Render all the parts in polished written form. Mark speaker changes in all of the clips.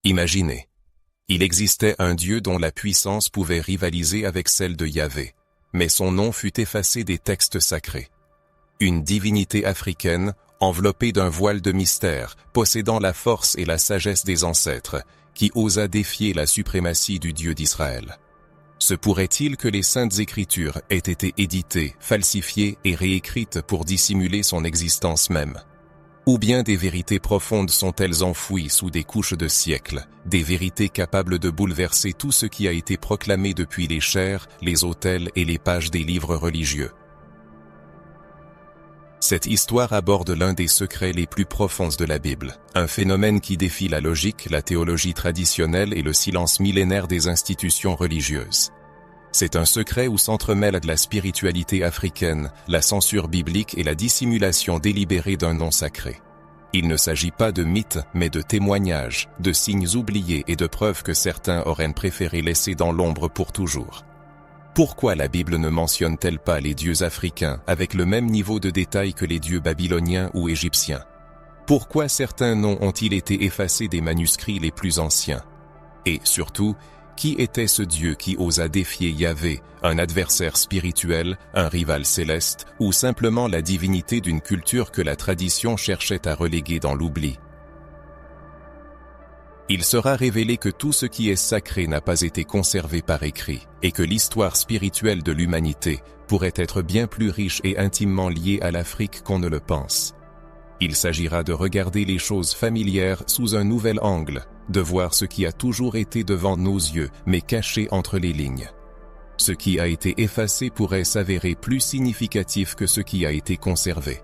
Speaker 1: Imaginez. Il existait un Dieu dont la puissance pouvait rivaliser avec celle de Yahvé, mais son nom fut effacé des textes sacrés. Une divinité africaine, enveloppée d'un voile de mystère, possédant la force et la sagesse des ancêtres, qui osa défier la suprématie du Dieu d'Israël. Se pourrait-il que les Saintes Écritures aient été éditées, falsifiées et réécrites pour dissimuler son existence même? Ou bien des vérités profondes sont-elles enfouies sous des couches de siècles, des vérités capables de bouleverser tout ce qui a été proclamé depuis les chaires, les autels et les pages des livres religieux? Cette histoire aborde l'un des secrets les plus profonds de la Bible, un phénomène qui défie la logique, la théologie traditionnelle et le silence millénaire des institutions religieuses. C'est un secret où s'entremêlent la spiritualité africaine, la censure biblique et la dissimulation délibérée d'un nom sacré. Il ne s'agit pas de mythes, mais de témoignages, de signes oubliés et de preuves que certains auraient préféré laisser dans l'ombre pour toujours. Pourquoi la Bible ne mentionne-t-elle pas les dieux africains avec le même niveau de détail que les dieux babyloniens ou égyptiens? Pourquoi certains noms ont-ils été effacés des manuscrits les plus anciens? Et surtout, qui était ce Dieu qui osa défier Yahvé, un adversaire spirituel, un rival céleste, ou simplement la divinité d'une culture que la tradition cherchait à reléguer dans l'oubli? Il sera révélé que tout ce qui est sacré n'a pas été conservé par écrit, et que l'histoire spirituelle de l'humanité pourrait être bien plus riche et intimement liée à l'Afrique qu'on ne le pense. Il s'agira de regarder les choses familières sous un nouvel angle, de voir ce qui a toujours été devant nos yeux, mais caché entre les lignes. Ce qui a été effacé pourrait s'avérer plus significatif que ce qui a été conservé.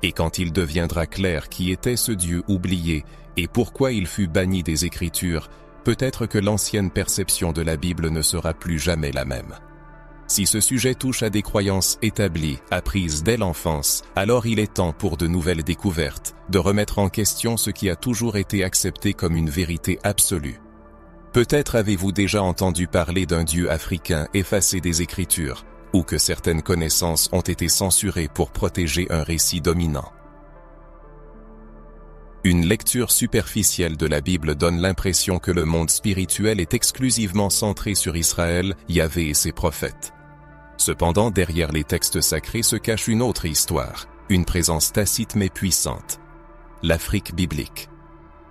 Speaker 1: Et quand il deviendra clair qui était ce Dieu oublié et pourquoi il fut banni des Écritures, peut-être que l'ancienne perception de la Bible ne sera plus jamais la même. Si ce sujet touche à des croyances établies, apprises dès l'enfance, alors il est temps pour de nouvelles découvertes, de remettre en question ce qui a toujours été accepté comme une vérité absolue. Peut-être avez-vous déjà entendu parler d'un Dieu africain effacé des Écritures, ou que certaines connaissances ont été censurées pour protéger un récit dominant. Une lecture superficielle de la Bible donne l'impression que le monde spirituel est exclusivement centré sur Israël, Yahvé et ses prophètes. Cependant, derrière les textes sacrés se cache une autre histoire, une présence tacite mais puissante. L'Afrique biblique.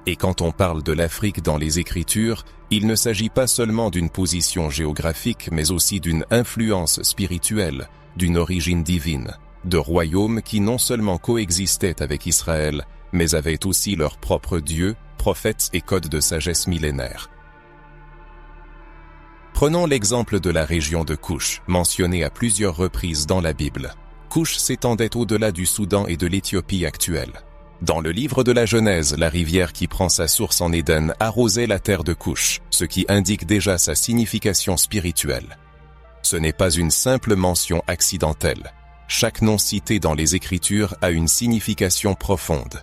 Speaker 1: Et quand on parle de l'Afrique dans les Écritures, il ne s'agit pas seulement d'une position géographique, mais aussi d'une influence spirituelle, d'une origine divine, de royaumes qui non seulement coexistaient avec Israël, mais avaient aussi leur propre Dieu, prophètes et codes de sagesse millénaire. Prenons l'exemple de la région de Couche, mentionnée à plusieurs reprises dans la Bible. Couche s'étendait au-delà du Soudan et de l'Éthiopie actuelle. Dans le livre de la Genèse, la rivière qui prend sa source en Éden arrosait la terre de Couche, ce qui indique déjà sa signification spirituelle. Ce n'est pas une simple mention accidentelle. Chaque nom cité dans les Écritures a une signification profonde.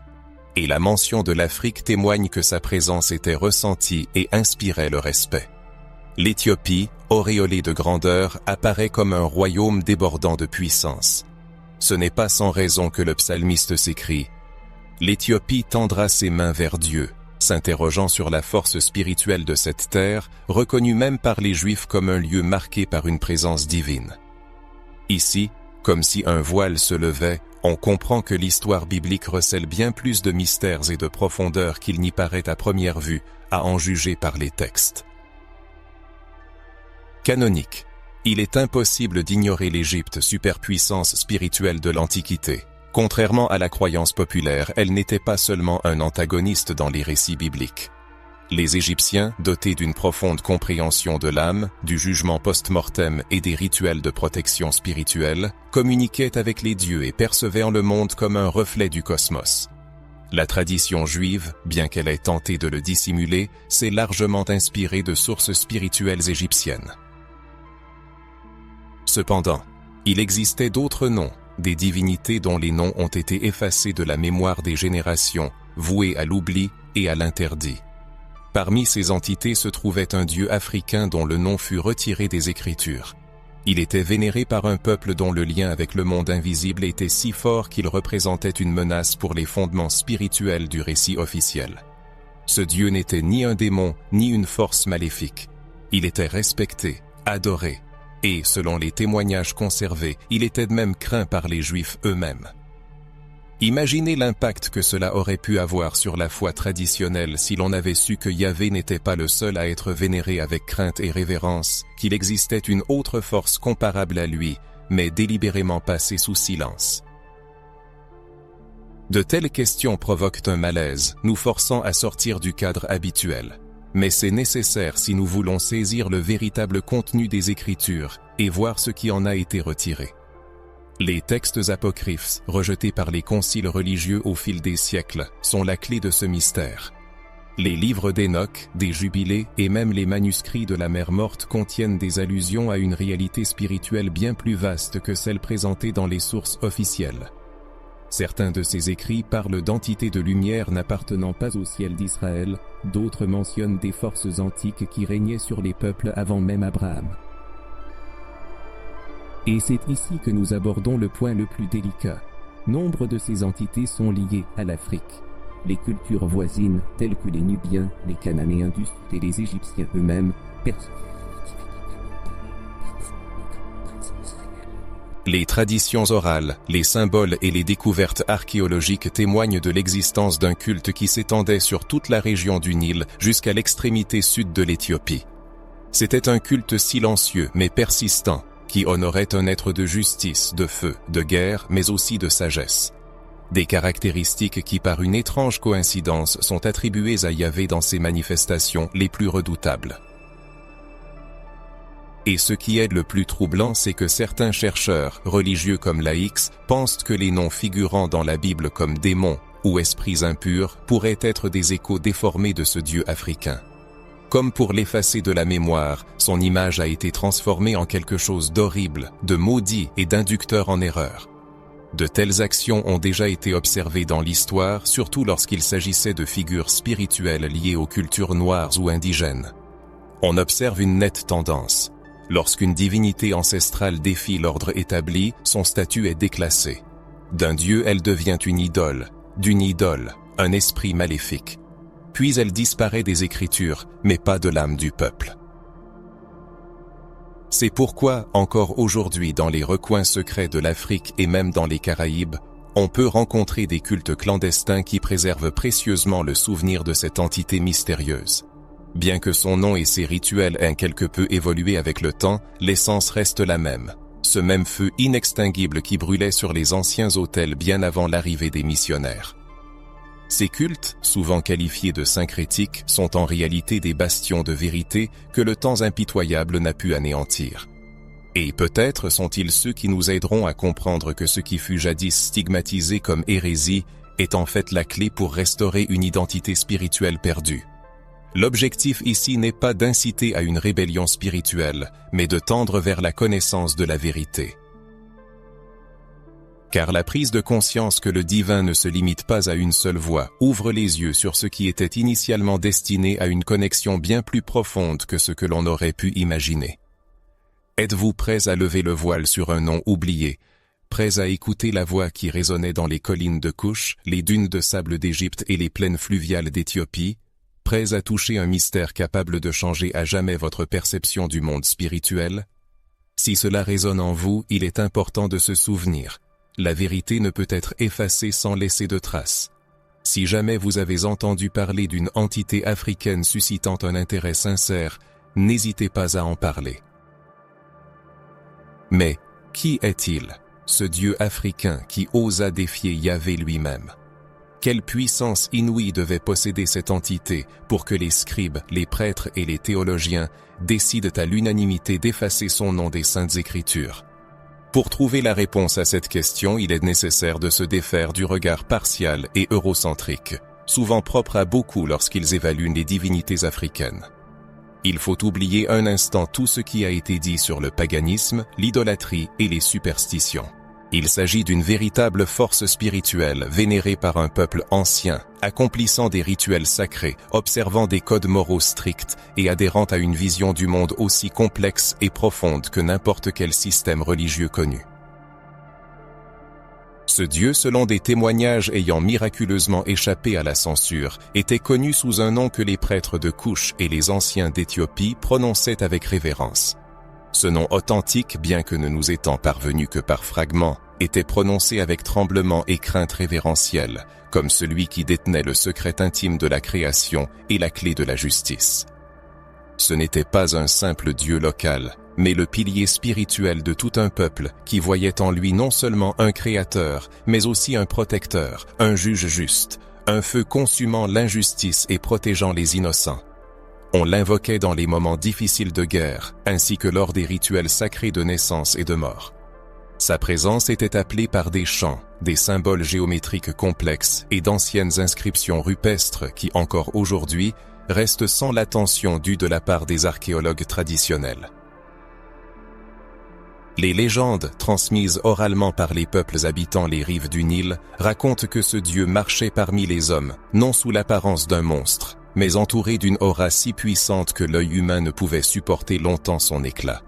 Speaker 1: Et la mention de l'Afrique témoigne que sa présence était ressentie et inspirait le respect. L'Éthiopie, auréolée de grandeur, apparaît comme un royaume débordant de puissance. Ce n'est pas sans raison que le psalmiste s'écrie « L'Éthiopie tendra ses mains vers Dieu », s'interrogeant sur la force spirituelle de cette terre, reconnue même par les Juifs comme un lieu marqué par une présence divine. Ici, comme si un voile se levait, on comprend que l'histoire biblique recèle bien plus de mystères et de profondeur qu'il n'y paraît à première vue, à en juger par les textes. Canonique. Il est impossible d'ignorer l'Égypte, superpuissance spirituelle de l'Antiquité. Contrairement à la croyance populaire, elle n'était pas seulement un antagoniste dans les récits bibliques. Les Égyptiens, dotés d'une profonde compréhension de l'âme, du jugement post-mortem et des rituels de protection spirituelle, communiquaient avec les dieux et percevaient le monde comme un reflet du cosmos. La tradition juive, bien qu'elle ait tenté de le dissimuler, s'est largement inspirée de sources spirituelles égyptiennes. Cependant, il existait d'autres noms, des divinités dont les noms ont été effacés de la mémoire des générations, voués à l'oubli et à l'interdit. Parmi ces entités se trouvait un dieu africain dont le nom fut retiré des Écritures. Il était vénéré par un peuple dont le lien avec le monde invisible était si fort qu'il représentait une menace pour les fondements spirituels du récit officiel. Ce Dieu n'était ni un démon, ni une force maléfique. Il était respecté, adoré, et, selon les témoignages conservés, il était même craint par les Juifs eux-mêmes. Imaginez l'impact que cela aurait pu avoir sur la foi traditionnelle si l'on avait su que Yahvé n'était pas le seul à être vénéré avec crainte et révérence, qu'il existait une autre force comparable à lui, mais délibérément passée sous silence. De telles questions provoquent un malaise, nous forçant à sortir du cadre habituel. Mais c'est nécessaire si nous voulons saisir le véritable contenu des Écritures et voir ce qui en a été retiré. Les textes apocryphes, rejetés par les conciles religieux au fil des siècles, sont la clé de ce mystère. Les livres d'Enoch, des Jubilés et même les manuscrits de la mer morte contiennent des allusions à une réalité spirituelle bien plus vaste que celle présentée dans les sources officielles. Certains de ces écrits parlent d'entités de lumière n'appartenant pas au ciel d'Israël, d'autres mentionnent des forces antiques qui régnaient sur les peuples avant même Abraham. Et c'est ici que nous abordons le point le plus délicat. Nombre de ces entités sont liées à l'Afrique. Les cultures voisines, telles que les Nubiens, les Cananéens du Sud et les Égyptiens eux-mêmes, Les traditions orales, les symboles et les découvertes archéologiques témoignent de l'existence d'un culte qui s'étendait sur toute la région du Nil jusqu'à l'extrémité sud de l'Éthiopie. C'était un culte silencieux mais persistant, qui honorait un être de justice, de feu, de guerre, mais aussi de sagesse. Des caractéristiques qui, par une étrange coïncidence, sont attribuées à Yahvé dans ses manifestations les plus redoutables. Et ce qui est le plus troublant, c'est que certains chercheurs, religieux comme laïcs, pensent que les noms figurant dans la Bible comme démons ou esprits impurs pourraient être des échos déformés de ce Dieu africain. Comme pour l'effacer de la mémoire, son image a été transformée en quelque chose d'horrible, de maudit et d'inducteur en erreur. De telles actions ont déjà été observées dans l'histoire, surtout lorsqu'il s'agissait de figures spirituelles liées aux cultures noires ou indigènes. On observe une nette tendance. Lorsqu'une divinité ancestrale défie l'ordre établi, son statut est déclassé. D'un dieu, elle devient une idole, d'une idole, un esprit maléfique. Puis elle disparaît des Écritures, mais pas de l'âme du peuple. C'est pourquoi, encore aujourd'hui dans les recoins secrets de l'Afrique et même dans les Caraïbes, on peut rencontrer des cultes clandestins qui préservent précieusement le souvenir de cette entité mystérieuse. Bien que son nom et ses rituels aient quelque peu évolué avec le temps, l'essence reste la même. Ce même feu inextinguible qui brûlait sur les anciens autels bien avant l'arrivée des missionnaires. Ces cultes, souvent qualifiés de syncrétiques, sont en réalité des bastions de vérité que le temps impitoyable n'a pu anéantir. Et peut-être sont-ils ceux qui nous aideront à comprendre que ce qui fut jadis stigmatisé comme hérésie est en fait la clé pour restaurer une identité spirituelle perdue. L'objectif ici n'est pas d'inciter à une rébellion spirituelle, mais de tendre vers la connaissance de la vérité. Car la prise de conscience que le divin ne se limite pas à une seule voie ouvre les yeux sur ce qui était initialement destiné à une connexion bien plus profonde que ce que l'on aurait pu imaginer. Êtes-vous prêts à lever le voile sur un nom oublié, prêts à écouter la voix qui résonnait dans les collines de Couche, les dunes de sable d'Égypte et les plaines fluviales d'Éthiopie, prêts à toucher un mystère capable de changer à jamais votre perception du monde spirituel? Si cela résonne en vous, il est important de se souvenir. La vérité ne peut être effacée sans laisser de traces. Si jamais vous avez entendu parler d'une entité africaine suscitant un intérêt sincère, n'hésitez pas à en parler. Mais, qui est-il, ce Dieu africain qui osa défier Yahvé lui-même? Quelle puissance inouïe devait posséder cette entité pour que les scribes, les prêtres et les théologiens décident à l'unanimité d'effacer son nom des Saintes Écritures? Pour trouver la réponse à cette question, il est nécessaire de se défaire du regard partial et eurocentrique, souvent propre à beaucoup lorsqu'ils évaluent les divinités africaines. Il faut oublier un instant tout ce qui a été dit sur le paganisme, l'idolâtrie et les superstitions. Il s'agit d'une véritable force spirituelle vénérée par un peuple ancien, accomplissant des rituels sacrés, observant des codes moraux stricts et adhérant à une vision du monde aussi complexe et profonde que n'importe quel système religieux connu. Ce dieu, selon des témoignages ayant miraculeusement échappé à la censure, était connu sous un nom que les prêtres de Couche et les anciens d'Éthiopie prononçaient avec révérence. Ce nom authentique, bien que ne nous étant parvenu que par fragments, était prononcé avec tremblement et crainte révérentielle, comme celui qui détenait le secret intime de la création et la clé de la justice. Ce n'était pas un simple dieu local, mais le pilier spirituel de tout un peuple qui voyait en lui non seulement un créateur, mais aussi un protecteur, un juge juste, un feu consumant l'injustice et protégeant les innocents. On l'invoquait dans les moments difficiles de guerre, ainsi que lors des rituels sacrés de naissance et de mort. Sa présence était appelée par des chants, des symboles géométriques complexes et d'anciennes inscriptions rupestres qui, encore aujourd'hui, restent sans l'attention due de la part des archéologues traditionnels. Les légendes, transmises oralement par les peuples habitant les rives du Nil, racontent que ce dieu marchait parmi les hommes, non sous l'apparence d'un monstre, mais entouré d'une aura si puissante que l'œil humain ne pouvait supporter longtemps son éclat.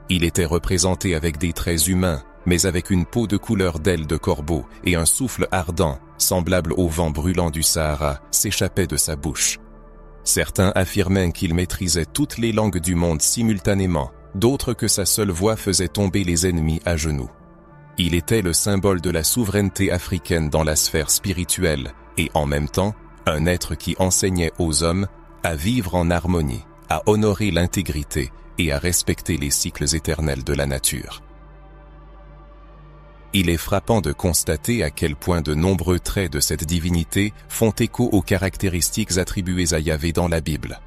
Speaker 1: Il était représenté avec des traits humains, mais avec une peau de couleur d'aile de corbeau et un souffle ardent, semblable au vent brûlant du Sahara, s'échappait de sa bouche. Certains affirmaient qu'il maîtrisait toutes les langues du monde simultanément, d'autres que sa seule voix faisait tomber les ennemis à genoux. Il était le symbole de la souveraineté africaine dans la sphère spirituelle et, en même temps, un être qui enseignait aux hommes à vivre en harmonie, à honorer l'intégrité et à respecter les cycles éternels de la nature. Il est frappant de constater à quel point de nombreux traits de cette divinité font écho aux caractéristiques attribuées à Yahvé dans la Bible.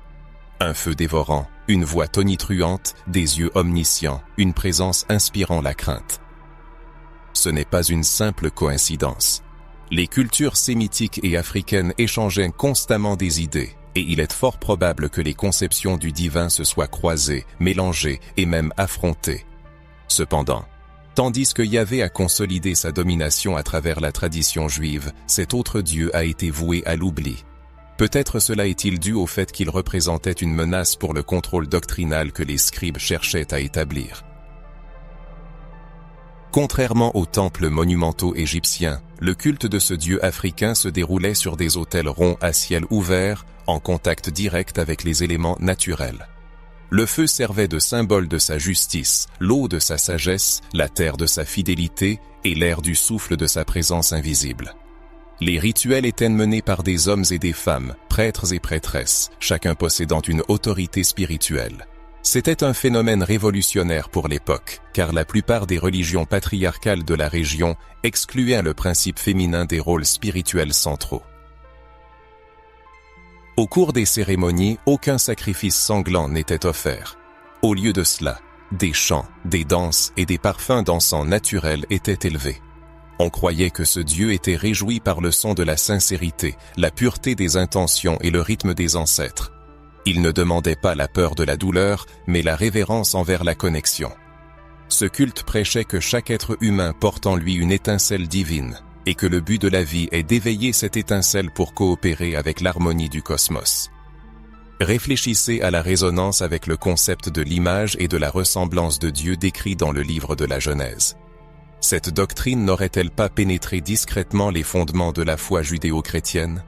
Speaker 1: Un feu dévorant, une voix tonitruante, des yeux omniscients, une présence inspirant la crainte. Ce n'est pas une simple coïncidence. Les cultures sémitiques et africaines échangeaient constamment des idées, et il est fort probable que les conceptions du divin se soient croisées, mélangées et même affrontées. Cependant, tandis que Yahvé a consolidé sa domination à travers la tradition juive, cet autre Dieu a été voué à l'oubli. Peut-être cela est-il dû au fait qu'il représentait une menace pour le contrôle doctrinal que les scribes cherchaient à établir. Contrairement aux temples monumentaux égyptiens, le culte de ce dieu africain se déroulait sur des autels ronds à ciel ouvert, en contact direct avec les éléments naturels. Le feu servait de symbole de sa justice, l'eau de sa sagesse, la terre de sa fidélité et l'air du souffle de sa présence invisible. Les rituels étaient menés par des hommes et des femmes, prêtres et prêtresses, chacun possédant une autorité spirituelle. C'était un phénomène révolutionnaire pour l'époque, car la plupart des religions patriarcales de la région excluaient le principe féminin des rôles spirituels centraux. Au cours des cérémonies, aucun sacrifice sanglant n'était offert. Au lieu de cela, des chants, des danses et des parfums d'encens naturels étaient élevés. On croyait que ce Dieu était réjoui par le son de la sincérité, la pureté des intentions et le rythme des ancêtres. Il ne demandait pas la peur de la douleur, mais la révérence envers la connexion. Ce culte prêchait que chaque être humain porte en lui une étincelle divine, et que le but de la vie est d'éveiller cette étincelle pour coopérer avec l'harmonie du cosmos. Réfléchissez à la résonance avec le concept de l'image et de la ressemblance de Dieu décrit dans le livre de la Genèse. Cette doctrine n'aurait-elle pas pénétré discrètement les fondements de la foi judéo-chrétienne ?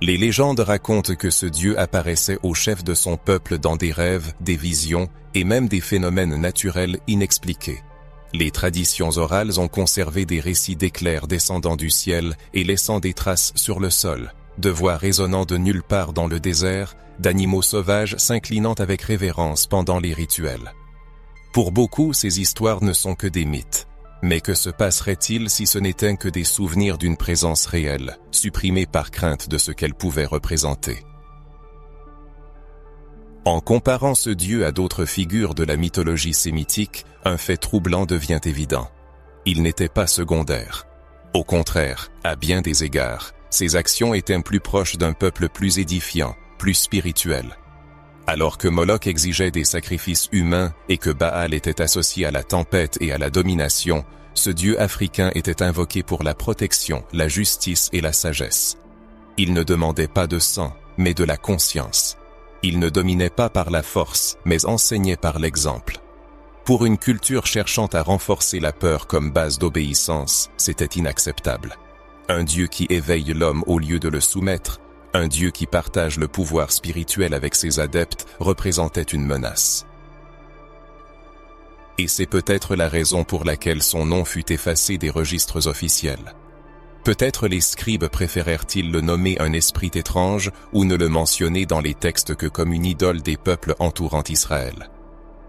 Speaker 1: Les légendes racontent que ce Dieu apparaissait au chef de son peuple dans des rêves, des visions et même des phénomènes naturels inexpliqués. Les traditions orales ont conservé des récits d'éclairs descendant du ciel et laissant des traces sur le sol, de voix résonnant de nulle part dans le désert, d'animaux sauvages s'inclinant avec révérence pendant les rituels. Pour beaucoup, ces histoires ne sont que des mythes. Mais que se passerait-il si ce n'étaient que des souvenirs d'une présence réelle, supprimée par crainte de ce qu'elle pouvait représenter? En comparant ce Dieu à d'autres figures de la mythologie sémitique, un fait troublant devient évident. Il n'était pas secondaire. Au contraire, à bien des égards, ses actions étaient plus proches d'un peuple plus édifiant, plus spirituel. Alors que Moloch exigeait des sacrifices humains et que Baal était associé à la tempête et à la domination, ce dieu africain était invoqué pour la protection, la justice et la sagesse. Il ne demandait pas de sang, mais de la conscience. Il ne dominait pas par la force, mais enseignait par l'exemple. Pour une culture cherchant à renforcer la peur comme base d'obéissance, c'était inacceptable. Un Dieu qui éveille l'homme au lieu de le soumettre, un Dieu qui partage le pouvoir spirituel avec ses adeptes, représentait une menace. Et c'est peut-être la raison pour laquelle son nom fut effacé des registres officiels. Peut-être les scribes préférèrent-ils le nommer un esprit étrange ou ne le mentionner dans les textes que comme une idole des peuples entourant Israël.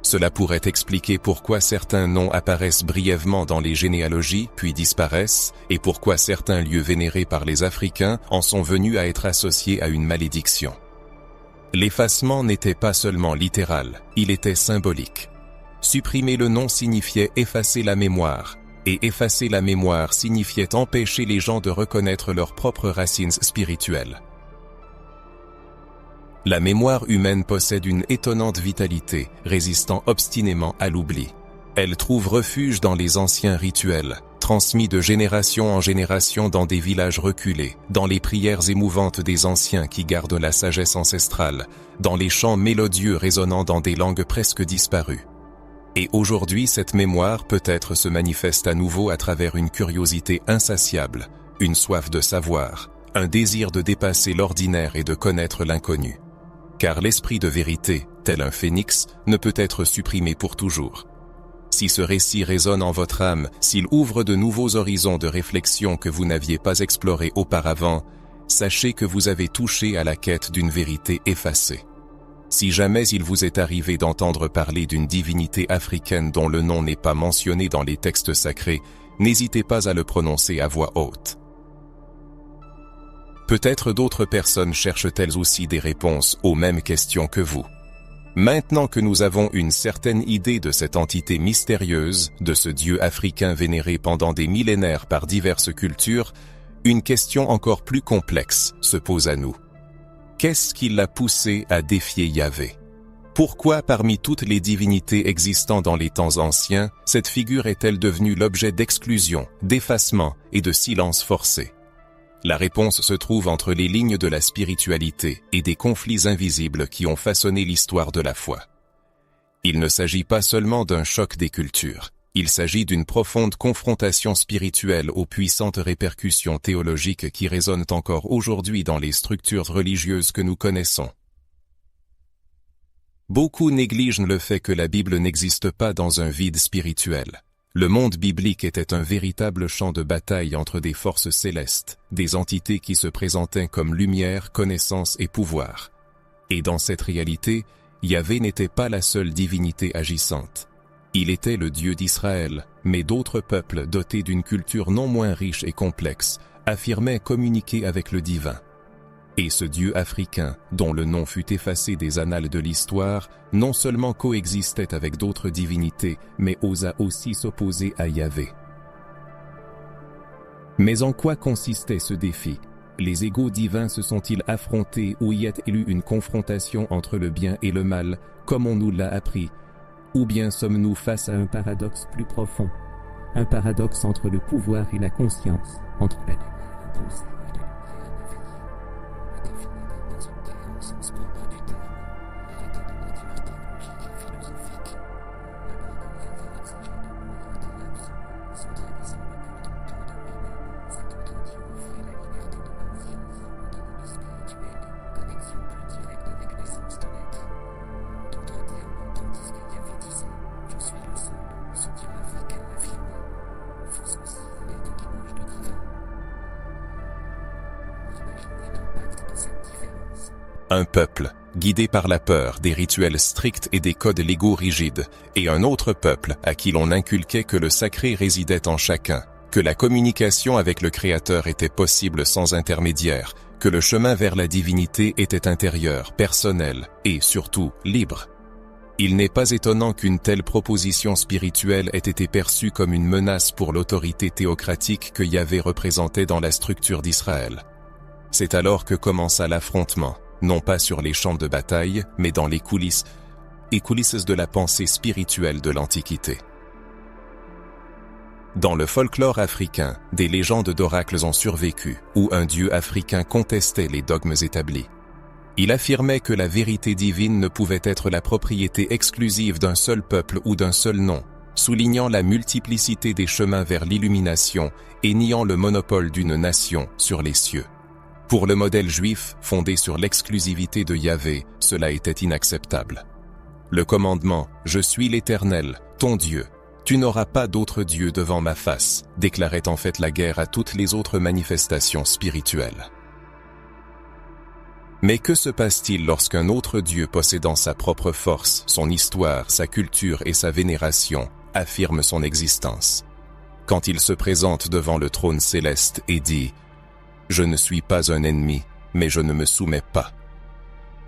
Speaker 1: Cela pourrait expliquer pourquoi certains noms apparaissent brièvement dans les généalogies puis disparaissent, et pourquoi certains lieux vénérés par les Africains en sont venus à être associés à une malédiction. L'effacement n'était pas seulement littéral, il était symbolique. Supprimer le nom signifiait effacer la mémoire, et effacer la mémoire signifiait empêcher les gens de reconnaître leurs propres racines spirituelles. La mémoire humaine possède une étonnante vitalité, résistant obstinément à l'oubli. Elle trouve refuge dans les anciens rituels, transmis de génération en génération dans des villages reculés, dans les prières émouvantes des anciens qui gardent la sagesse ancestrale, dans les chants mélodieux résonnant dans des langues presque disparues. Et aujourd'hui, cette mémoire peut-être se manifeste à nouveau à travers une curiosité insatiable, une soif de savoir, un désir de dépasser l'ordinaire et de connaître l'inconnu. Car l'esprit de vérité, tel un phénix, ne peut être supprimé pour toujours. Si ce récit résonne en votre âme, s'il ouvre de nouveaux horizons de réflexion que vous n'aviez pas explorés auparavant, sachez que vous avez touché à la quête d'une vérité effacée. Si jamais il vous est arrivé d'entendre parler d'une divinité africaine dont le nom n'est pas mentionné dans les textes sacrés, n'hésitez pas à le prononcer à voix haute. Peut-être d'autres personnes cherchent elles aussi des réponses aux mêmes questions que vous. Maintenant que nous avons une certaine idée de cette entité mystérieuse, de ce Dieu africain vénéré pendant des millénaires par diverses cultures, une question encore plus complexe se pose à nous. Qu'est-ce qui l'a poussé à défier Yahvé? Pourquoi, parmi toutes les divinités existant dans les temps anciens, cette figure est-elle devenue l'objet d'exclusion, d'effacement et de silence forcé? La réponse se trouve entre les lignes de la spiritualité et des conflits invisibles qui ont façonné l'histoire de la foi. Il ne s'agit pas seulement d'un choc des cultures. Il s'agit d'une profonde confrontation spirituelle aux puissantes répercussions théologiques qui résonnent encore aujourd'hui dans les structures religieuses que nous connaissons. Beaucoup négligent le fait que la Bible n'existe pas dans un vide spirituel. Le monde biblique était un véritable champ de bataille entre des forces célestes, des entités qui se présentaient comme lumière, connaissance et pouvoir. Et dans cette réalité, Yahvé n'était pas la seule divinité agissante. Il était le Dieu d'Israël, mais d'autres peuples dotés d'une culture non moins riche et complexe affirmaient communiquer avec le divin. Et ce Dieu africain, dont le nom fut effacé des annales de l'histoire, non seulement coexistait avec d'autres divinités, mais osa aussi s'opposer à Yahvé. Mais en quoi consistait ce défi? Les égos divins se sont-ils affrontés ou y a-t-il eu une confrontation entre le bien et le mal, comme on nous l'a appris? Ou bien sommes-nous face à un paradoxe plus profond? Un paradoxe entre le pouvoir et la conscience, entre la lumière impulsée et la lumière éveillée, définie dans une guerre au sens propre du terme, héritée de nature théologique et philosophique, alors que Yahvé exigeait de l'humilité absolue, centralisant le culte autour de lui-même, cet autre Dieu offrait la liberté de conscience, autonomie spirituelle, connexion plus directe avec l'essence de l'être. D'autres termes, tandis que Yahvé disait « Je suis le seul », ce Dieu africain affirmait « Vous aussi, vous êtes l'image du divin ». Imaginez l'impact de cette différence. Un peuple, guidé par la peur, des rituels stricts et des codes légaux rigides, et un autre peuple à qui l'on inculquait que le sacré résidait en chacun, que la communication avec le Créateur était possible sans intermédiaire, que le chemin vers la divinité était intérieur, personnel et, surtout, libre. Il n'est pas étonnant qu'une telle proposition spirituelle ait été perçue comme une menace pour l'autorité théocratique que Yahvé représentait dans la structure d'Israël. C'est alors que commença l'affrontement, non pas sur les champs de bataille, mais dans les coulisses de la pensée spirituelle de l'Antiquité. Dans le folklore africain, des légendes d'oracles ont survécu, où un dieu africain contestait les dogmes établis. Il affirmait que la vérité divine ne pouvait être la propriété exclusive d'un seul peuple ou d'un seul nom, soulignant la multiplicité des chemins vers l'illumination et niant le monopole d'une nation sur les cieux. Pour le modèle juif, fondé sur l'exclusivité de Yahvé, cela était inacceptable. Le commandement « Je suis l'Éternel, ton Dieu, tu n'auras pas d'autre Dieu devant ma face » déclarait en fait la guerre à toutes les autres manifestations spirituelles. Mais que se passe-t-il lorsqu'un autre Dieu possédant sa propre force, son histoire, sa culture et sa vénération affirme son existence? Quand il se présente devant le trône céleste et dit « Je ne suis pas un ennemi, mais je ne me soumets pas ».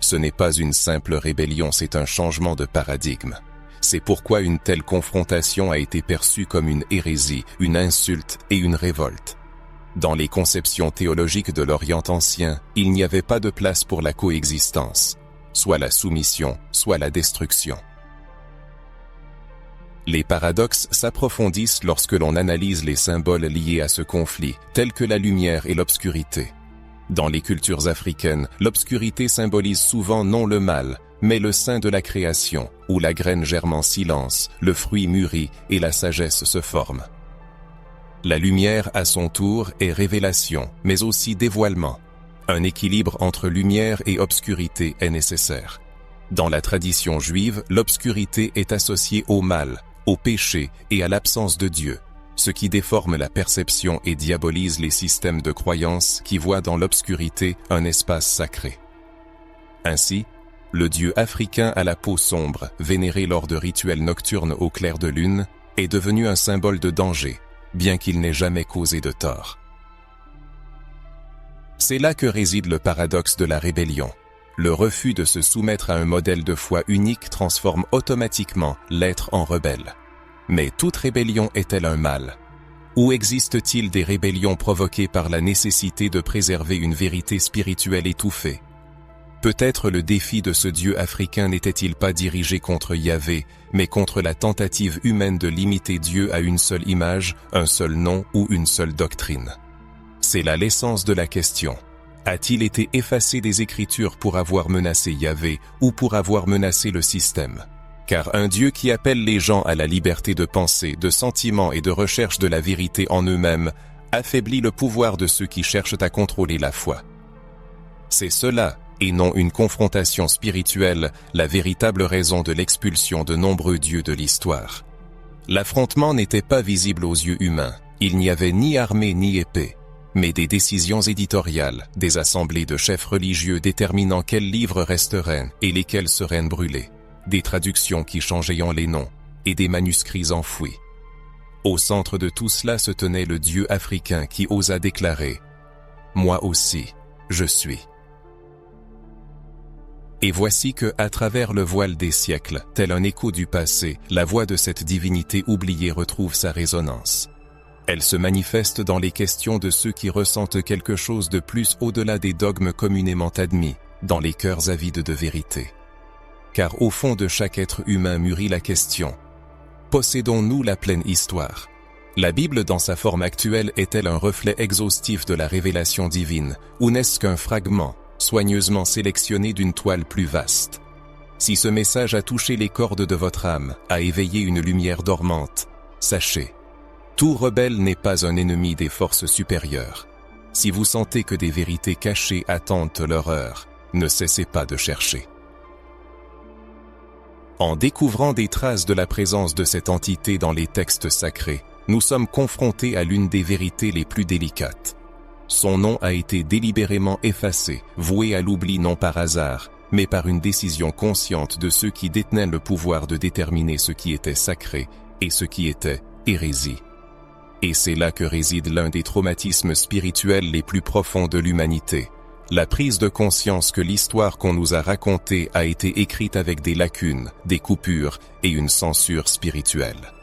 Speaker 1: Ce n'est pas une simple rébellion, c'est un changement de paradigme. C'est pourquoi une telle confrontation a été perçue comme une hérésie, une insulte et une révolte. Dans les conceptions théologiques de l'Orient ancien, il n'y avait pas de place pour la coexistence, soit la soumission, soit la destruction. Les paradoxes s'approfondissent lorsque l'on analyse les symboles liés à ce conflit, tels que la lumière et l'obscurité. Dans les cultures africaines, l'obscurité symbolise souvent non le mal, mais le sein de la création, où la graine germe en silence, le fruit mûrit et la sagesse se forme. La lumière, à son tour, est révélation, mais aussi dévoilement. Un équilibre entre lumière et obscurité est nécessaire. Dans la tradition juive, l'obscurité est associée au mal, au péché et à l'absence de Dieu, ce qui déforme la perception et diabolise les systèmes de croyance qui voient dans l'obscurité un espace sacré. Ainsi, le dieu africain à la peau sombre, vénéré lors de rituels nocturnes au clair de lune, est devenu un symbole de danger, bien qu'il n'ait jamais causé de tort. C'est là que réside le paradoxe de la rébellion. Le refus de se soumettre à un modèle de foi unique transforme automatiquement l'être en rebelle. Mais toute rébellion est-elle un mal? Ou existe-t-il des rébellions provoquées par la nécessité de préserver une vérité spirituelle étouffée? Peut-être le défi de ce Dieu africain n'était-il pas dirigé contre Yahvé, mais contre la tentative humaine de limiter Dieu à une seule image, un seul nom ou une seule doctrine. C'est là l'essence de la question. A-t-il été effacé des Écritures pour avoir menacé Yahvé ou pour avoir menacé le système? Car un Dieu qui appelle les gens à la liberté de pensée, de sentiment et de recherche de la vérité en eux-mêmes affaiblit le pouvoir de ceux qui cherchent à contrôler la foi. C'est cela, et non une confrontation spirituelle, la véritable raison de l'expulsion de nombreux dieux de l'histoire. L'affrontement n'était pas visible aux yeux humains, il n'y avait ni armée ni épée, mais des décisions éditoriales, des assemblées de chefs religieux déterminant quels livres resteraient et lesquels seraient brûlés, des traductions qui changeaient les noms, et des manuscrits enfouis. Au centre de tout cela se tenait le Dieu africain qui osa déclarer « Moi aussi, je suis ». Et voici que, à travers le voile des siècles, tel un écho du passé, la voix de cette divinité oubliée retrouve sa résonance. Elle se manifeste dans les questions de ceux qui ressentent quelque chose de plus au-delà des dogmes communément admis, dans les cœurs avides de vérité. Car au fond de chaque être humain mûrit la question « Possédons-nous la pleine histoire ?» La Bible dans sa forme actuelle est-elle un reflet exhaustif de la révélation divine, ou n'est-ce qu'un fragment soigneusement sélectionné d'une toile plus vaste? Si ce message a touché les cordes de votre âme, a éveillé une lumière dormante, sachez, tout rebelle n'est pas un ennemi des forces supérieures. Si vous sentez que des vérités cachées attendent leur heure, ne cessez pas de chercher. En découvrant des traces de la présence de cette entité dans les textes sacrés, nous sommes confrontés à l'une des vérités les plus délicates. Son nom a été délibérément effacé, voué à l'oubli non par hasard, mais par une décision consciente de ceux qui détenaient le pouvoir de déterminer ce qui était sacré et ce qui était hérésie. Et c'est là que réside l'un des traumatismes spirituels les plus profonds de l'humanité, la prise de conscience que l'histoire qu'on nous a racontée a été écrite avec des lacunes, des coupures et une censure spirituelle.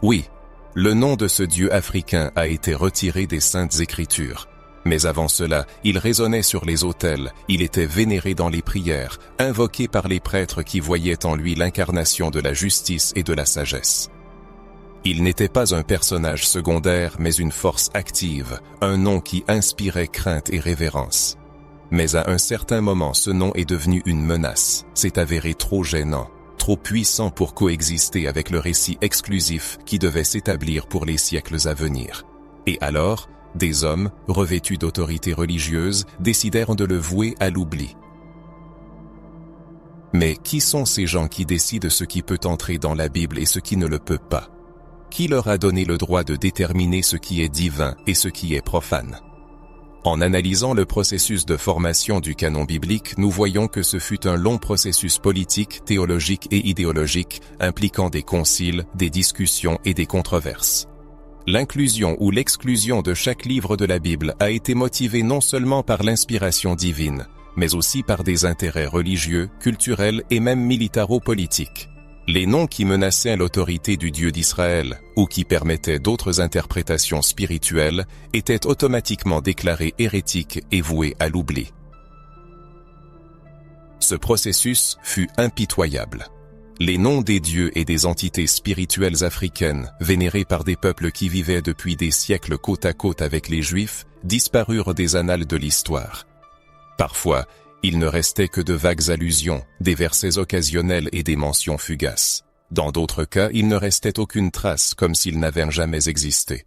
Speaker 1: Oui, le nom de ce Dieu africain a été retiré des Saintes Écritures. Mais avant cela, il résonnait sur les autels, il était vénéré dans les prières, invoqué par les prêtres qui voyaient en lui l'incarnation de la justice et de la sagesse. Il n'était pas un personnage secondaire, mais une force active, un nom qui inspirait crainte et révérence. Mais à un certain moment, ce nom est devenu une menace, s'est avéré trop gênant, trop puissant pour coexister avec le récit exclusif qui devait s'établir pour les siècles à venir. Et alors, des hommes, revêtus d'autorité religieuse, décidèrent de le vouer à l'oubli. Mais qui sont ces gens qui décident ce qui peut entrer dans la Bible et ce qui ne le peut pas? Qui leur a donné le droit de déterminer ce qui est divin et ce qui est profane? En analysant le processus de formation du canon biblique, nous voyons que ce fut un long processus politique, théologique et idéologique, impliquant des conciles, des discussions et des controverses. L'inclusion ou l'exclusion de chaque livre de la Bible a été motivée non seulement par l'inspiration divine, mais aussi par des intérêts religieux, culturels et même militaro-politiques. Les noms qui menaçaient l'autorité du Dieu d'Israël ou qui permettaient d'autres interprétations spirituelles étaient automatiquement déclarés hérétiques et voués à l'oubli. Ce processus fut impitoyable. Les noms des dieux et des entités spirituelles africaines, vénérés par des peuples qui vivaient depuis des siècles côte à côte avec les Juifs, disparurent des annales de l'histoire. Parfois, il ne restait que de vagues allusions, des versets occasionnels et des mentions fugaces. Dans d'autres cas, il ne restait aucune trace, comme s'ils n'avaient jamais existé.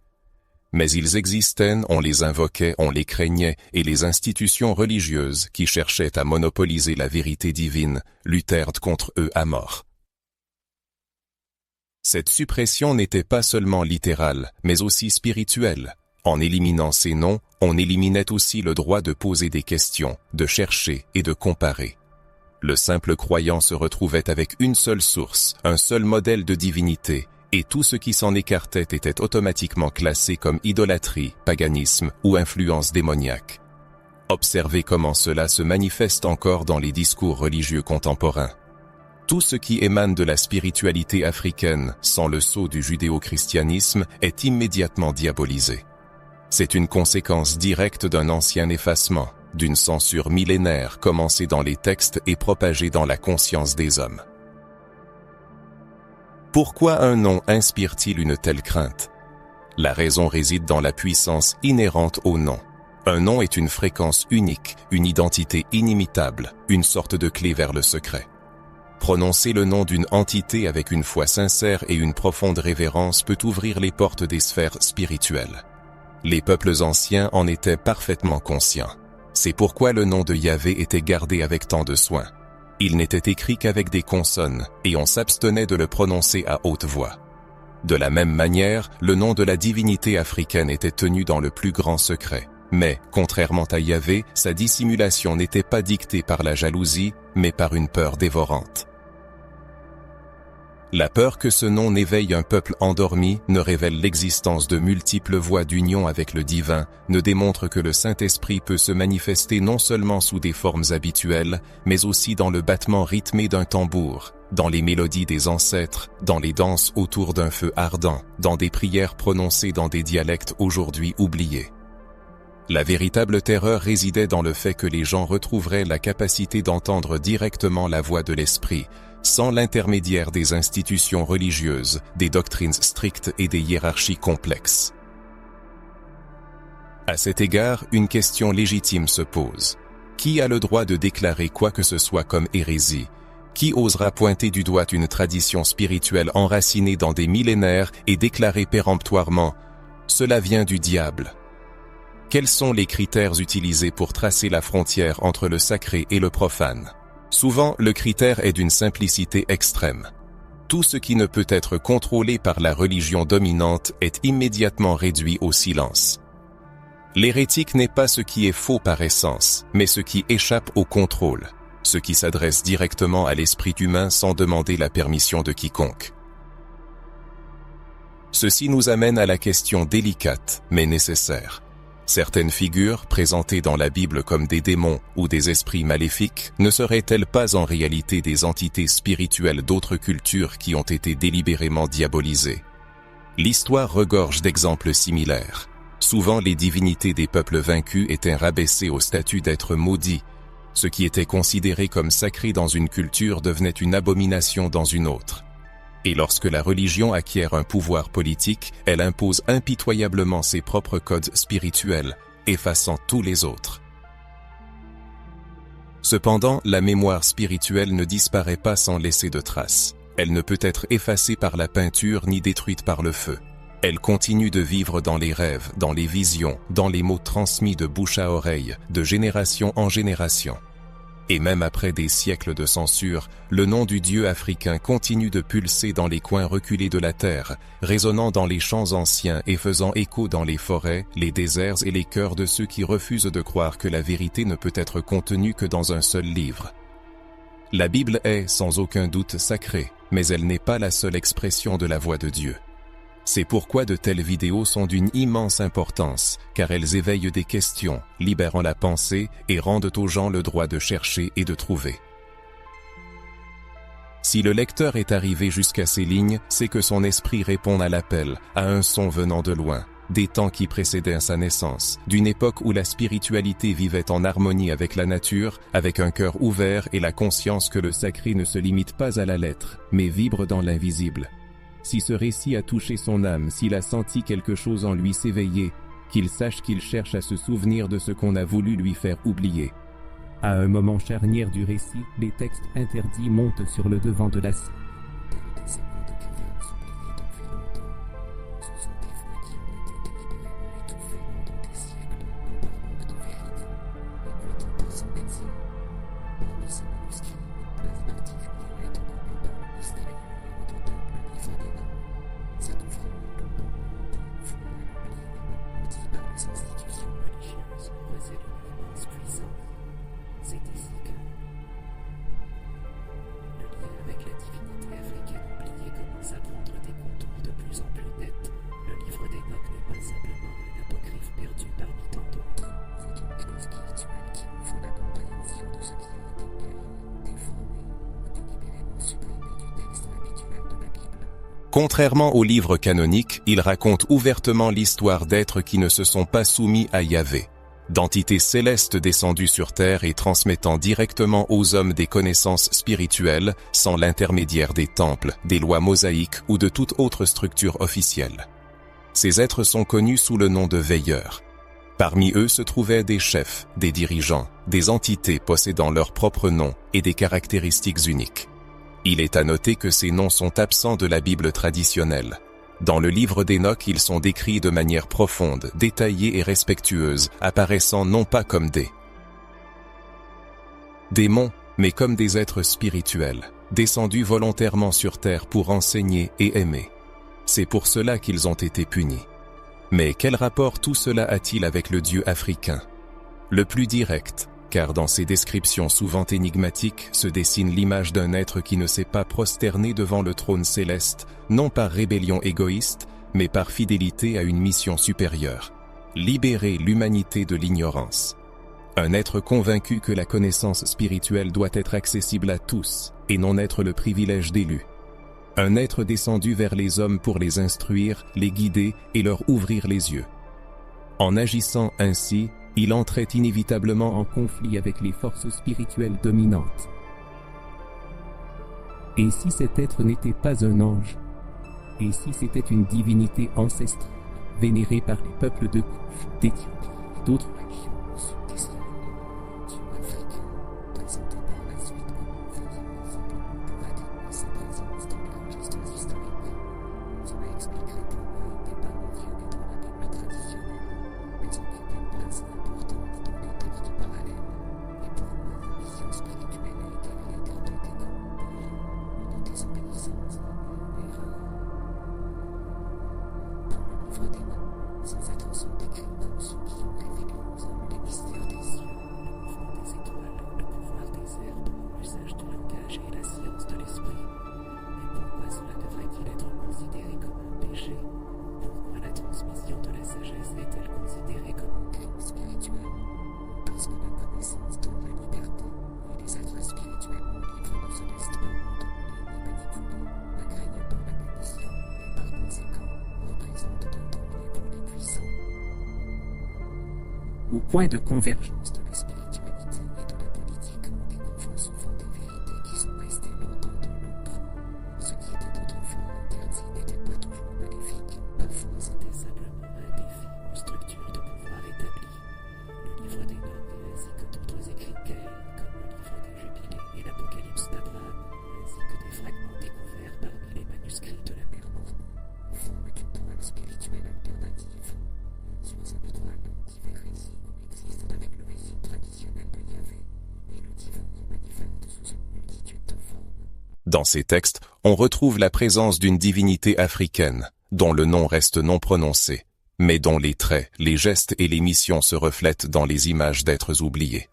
Speaker 1: Mais ils existaient, on les invoquait, on les craignait, et les institutions religieuses, qui cherchaient à monopoliser la vérité divine, luttèrent contre eux à mort. Cette suppression n'était pas seulement littérale, mais aussi spirituelle. En éliminant ces noms, on éliminait aussi le droit de poser des questions, de chercher et de comparer. Le simple croyant se retrouvait avec une seule source, un seul modèle de divinité, et tout ce qui s'en écartait était automatiquement classé comme idolâtrie, paganisme ou influence démoniaque. Observez comment cela se manifeste encore dans les discours religieux contemporains. Tout ce qui émane de la spiritualité africaine, sans le sceau du judéo-christianisme, est immédiatement diabolisé. C'est une conséquence directe d'un ancien effacement, d'une censure millénaire commencée dans les textes et propagée dans la conscience des hommes. Pourquoi un nom inspire-t-il une telle crainte? La raison réside dans la puissance inhérente au nom. Un nom est une fréquence unique, une identité inimitable, une sorte de clé vers le secret. Prononcer le nom d'une entité avec une foi sincère et une profonde révérence peut ouvrir les portes des sphères spirituelles. Les peuples anciens en étaient parfaitement conscients. C'est pourquoi le nom de Yahvé était gardé avec tant de soin. Il n'était écrit qu'avec des consonnes, et on s'abstenait de le prononcer à haute voix. De la même manière, le nom de la divinité africaine était tenu dans le plus grand secret. Mais, contrairement à Yahvé, sa dissimulation n'était pas dictée par la jalousie, mais par une peur dévorante. La peur que ce nom n'éveille un peuple endormi, ne révèle l'existence de multiples voies d'union avec le divin, ne démontre que le Saint-Esprit peut se manifester non seulement sous des formes habituelles, mais aussi dans le battement rythmé d'un tambour, dans les mélodies des ancêtres, dans les danses autour d'un feu ardent, dans des prières prononcées dans des dialectes aujourd'hui oubliés. La véritable terreur résidait dans le fait que les gens retrouveraient la capacité d'entendre directement la voix de l'Esprit, sans l'intermédiaire des institutions religieuses, des doctrines strictes et des hiérarchies complexes. À cet égard, une question légitime se pose. Qui a le droit de déclarer quoi que ce soit comme hérésie? Qui osera pointer du doigt une tradition spirituelle enracinée dans des millénaires et déclarer péremptoirement « Cela vient du diable ». Quels sont les critères utilisés pour tracer la frontière entre le sacré et le profane? Souvent, le critère est d'une simplicité extrême. Tout ce qui ne peut être contrôlé par la religion dominante est immédiatement réduit au silence. L'hérétique n'est pas ce qui est faux par essence, mais ce qui échappe au contrôle, ce qui s'adresse directement à l'esprit humain sans demander la permission de quiconque. Ceci nous amène à la question délicate, mais nécessaire. Certaines figures, présentées dans la Bible comme des démons ou des esprits maléfiques, ne seraient-elles pas en réalité des entités spirituelles d'autres cultures qui ont été délibérément diabolisées? L'histoire regorge d'exemples similaires. Souvent, les divinités des peuples vaincus étaient rabaissées au statut d'êtres maudits. Ce qui était considéré comme sacré dans une culture devenait une abomination dans une autre. Et lorsque la religion acquiert un pouvoir politique, elle impose impitoyablement ses propres codes spirituels, effaçant tous les autres. Cependant, la mémoire spirituelle ne disparaît pas sans laisser de traces. Elle ne peut être effacée par la peinture ni détruite par le feu. Elle continue de vivre dans les rêves, dans les visions, dans les mots transmis de bouche à oreille, de génération en génération. Et même après des siècles de censure, le nom du Dieu africain continue de pulser dans les coins reculés de la terre, résonnant dans les champs anciens et faisant écho dans les forêts, les déserts et les cœurs de ceux qui refusent de croire que la vérité ne peut être contenue que dans un seul livre. La Bible est, sans aucun doute, sacrée, mais elle n'est pas la seule expression de la voix de Dieu. C'est pourquoi de telles vidéos sont d'une immense importance, car elles éveillent des questions, libérant la pensée et rendent aux gens le droit de chercher et de trouver. Si le lecteur est arrivé jusqu'à ces lignes, c'est que son esprit répond à l'appel, à un son venant de loin, des temps qui précédaient sa naissance, d'une époque où la spiritualité vivait en harmonie avec la nature, avec un cœur ouvert et la conscience que le sacré ne se limite pas à la lettre, mais vibre dans l'invisible. Si ce récit a touché son âme, s'il a senti quelque chose en lui s'éveiller, qu'il sache qu'il cherche à se souvenir de ce qu'on a voulu lui faire oublier. À un moment charnière du récit, les textes interdits montent sur le devant de la scène. Contrairement aux livres canoniques, il raconte ouvertement l'histoire d'êtres qui ne se sont pas soumis à Yahvé, d'entités célestes descendues sur terre et transmettant directement aux hommes des connaissances spirituelles, sans l'intermédiaire des temples, des lois mosaïques ou de toute autre structure officielle. Ces êtres sont connus sous le nom de veilleurs. Parmi eux se trouvaient des chefs, des dirigeants, des entités possédant leur propre nom et des caractéristiques uniques. Il est à noter que ces noms sont absents de la Bible traditionnelle. Dans le livre d'Enoch, ils sont décrits de manière profonde, détaillée et respectueuse, apparaissant non pas comme des démons, mais comme des êtres spirituels, descendus volontairement sur terre pour enseigner et aimer. C'est pour cela qu'ils ont été punis. Mais quel rapport tout cela a-t-il avec le Dieu africain? Le plus direct, car dans ces descriptions souvent énigmatiques se dessine l'image d'un être qui ne s'est pas prosterné devant le trône céleste, non par rébellion égoïste, mais par fidélité à une mission supérieure, libérer l'humanité de l'ignorance. Un être convaincu que la connaissance spirituelle doit être accessible à tous, et non être le privilège d'élus. Un être descendu vers les hommes pour les instruire, les guider et leur ouvrir les yeux. En agissant ainsi, il entrait inévitablement en conflit avec les forces spirituelles dominantes. Et si cet être n'était pas un ange? Et si c'était une divinité ancestrale, vénérée par les peuples de Couche, d'Éthiopie et d'autres régions au sud d'Israël, Dieu africain, présenté par la suite comme envoyé simplement pour atténuer sa présence dans les registres historiques? Cela expliquerait pourquoi il n'était pas mentionné dans la Bible traditionnelle, mais occupe une place importante dans les textes parallèles, et pourquoi la mission spirituelle a été réinterprétée comme une désobéissance, erreur. Dans le livre d'Enoch, ces êtres sont décrits comme ceux qui ont révélé aux hommes les mystères des cieux, le mouvement des étoiles, le pouvoir des herbes, l'usage du langage et la science de l'esprit. Mais pourquoi cela devrait-il être considéré comme un péché? Pourquoi la transmission de la sagesse est-elle considérée comme un crime spirituel? Parce que la connaissance donne la liberté, et les êtres spirituellement libres ne se laissent pas contrôler ni manipuler, ne craignent pas la punition, et par conséquent, représentent de danger pour les puissants. Au point de convergence de la spiritualité et de la politique, on découvre souvent des vérités qui sont restées longtemps dans l'ombre. Ce qui était autrefois interdit n'était pas toujours maléfique. Parfois, c'était simplement un défi aux structures de pouvoir établies. Le livre d'Enoch, ainsi que d'autres écrits gaëls, comme le Dans ces textes, on retrouve la présence d'une divinité africaine, dont le nom reste non prononcé, mais dont les traits, les gestes et les missions se reflètent dans les images d'êtres oubliés.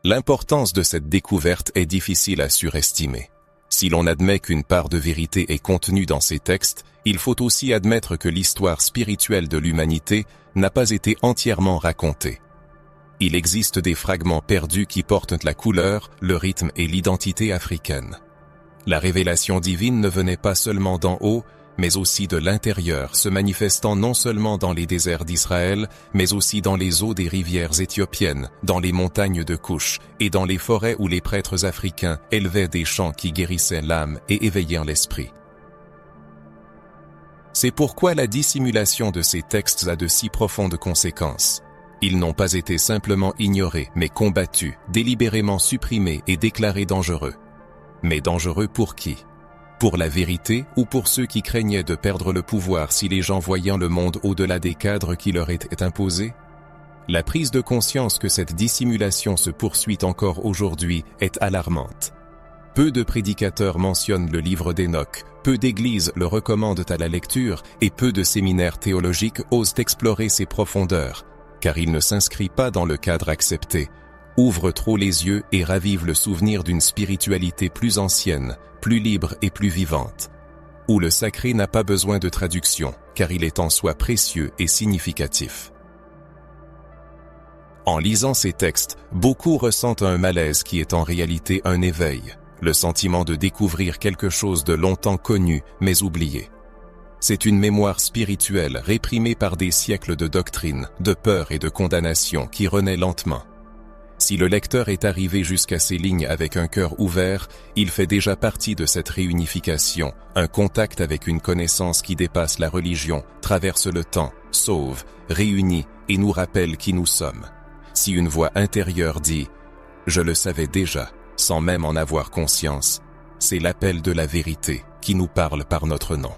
Speaker 1: L'importance de cette découverte est difficile à surestimer. Si l'on admet qu'une part de vérité est contenue dans ces textes, il faut aussi admettre que l'histoire spirituelle de l'humanité n'a pas été entièrement racontée. Il existe des fragments perdus qui portent la couleur, le rythme et l'identité africaine. La révélation divine ne venait pas seulement d'en haut, mais aussi de l'intérieur, se manifestant non seulement dans les déserts d'Israël, mais aussi dans les eaux des rivières éthiopiennes, dans les montagnes de Couche, et dans les forêts où les prêtres africains élevaient des chants qui guérissaient l'âme et éveillaient l'esprit. C'est pourquoi la dissimulation de ces textes a de si profondes conséquences. Ils n'ont pas été simplement ignorés, mais combattus, délibérément supprimés et déclarés dangereux. Mais dangereux pour qui ? Pour la vérité ou pour ceux qui craignaient de perdre le pouvoir si les gens voyaient le monde au-delà des cadres qui leur étaient imposés? La prise de conscience que cette dissimulation se poursuit encore aujourd'hui est alarmante. Peu de prédicateurs mentionnent le livre d'Enoch, peu d'églises le recommandent à la lecture et peu de séminaires théologiques osent explorer ses profondeurs, car il ne s'inscrit pas dans le cadre accepté, ouvre trop les yeux et ravive le souvenir d'une spiritualité plus ancienne, plus libre et plus vivante, où le sacré n'a pas besoin de traduction, car il est en soi précieux et significatif. En lisant ces textes, beaucoup ressentent un malaise qui est en réalité un éveil, le sentiment de découvrir quelque chose de longtemps connu mais oublié. C'est une mémoire spirituelle réprimée par des siècles de doctrine, de peur et de condamnation qui renaît lentement. Si le lecteur est arrivé jusqu'à ces lignes avec un cœur ouvert, il fait déjà partie de cette réunification, un contact avec une connaissance qui dépasse la religion, traverse le temps, sauve, réunit et nous rappelle qui nous sommes. Si une voix intérieure dit « Je le savais déjà », sans même en avoir conscience, c'est l'appel de la vérité qui nous parle par notre nom.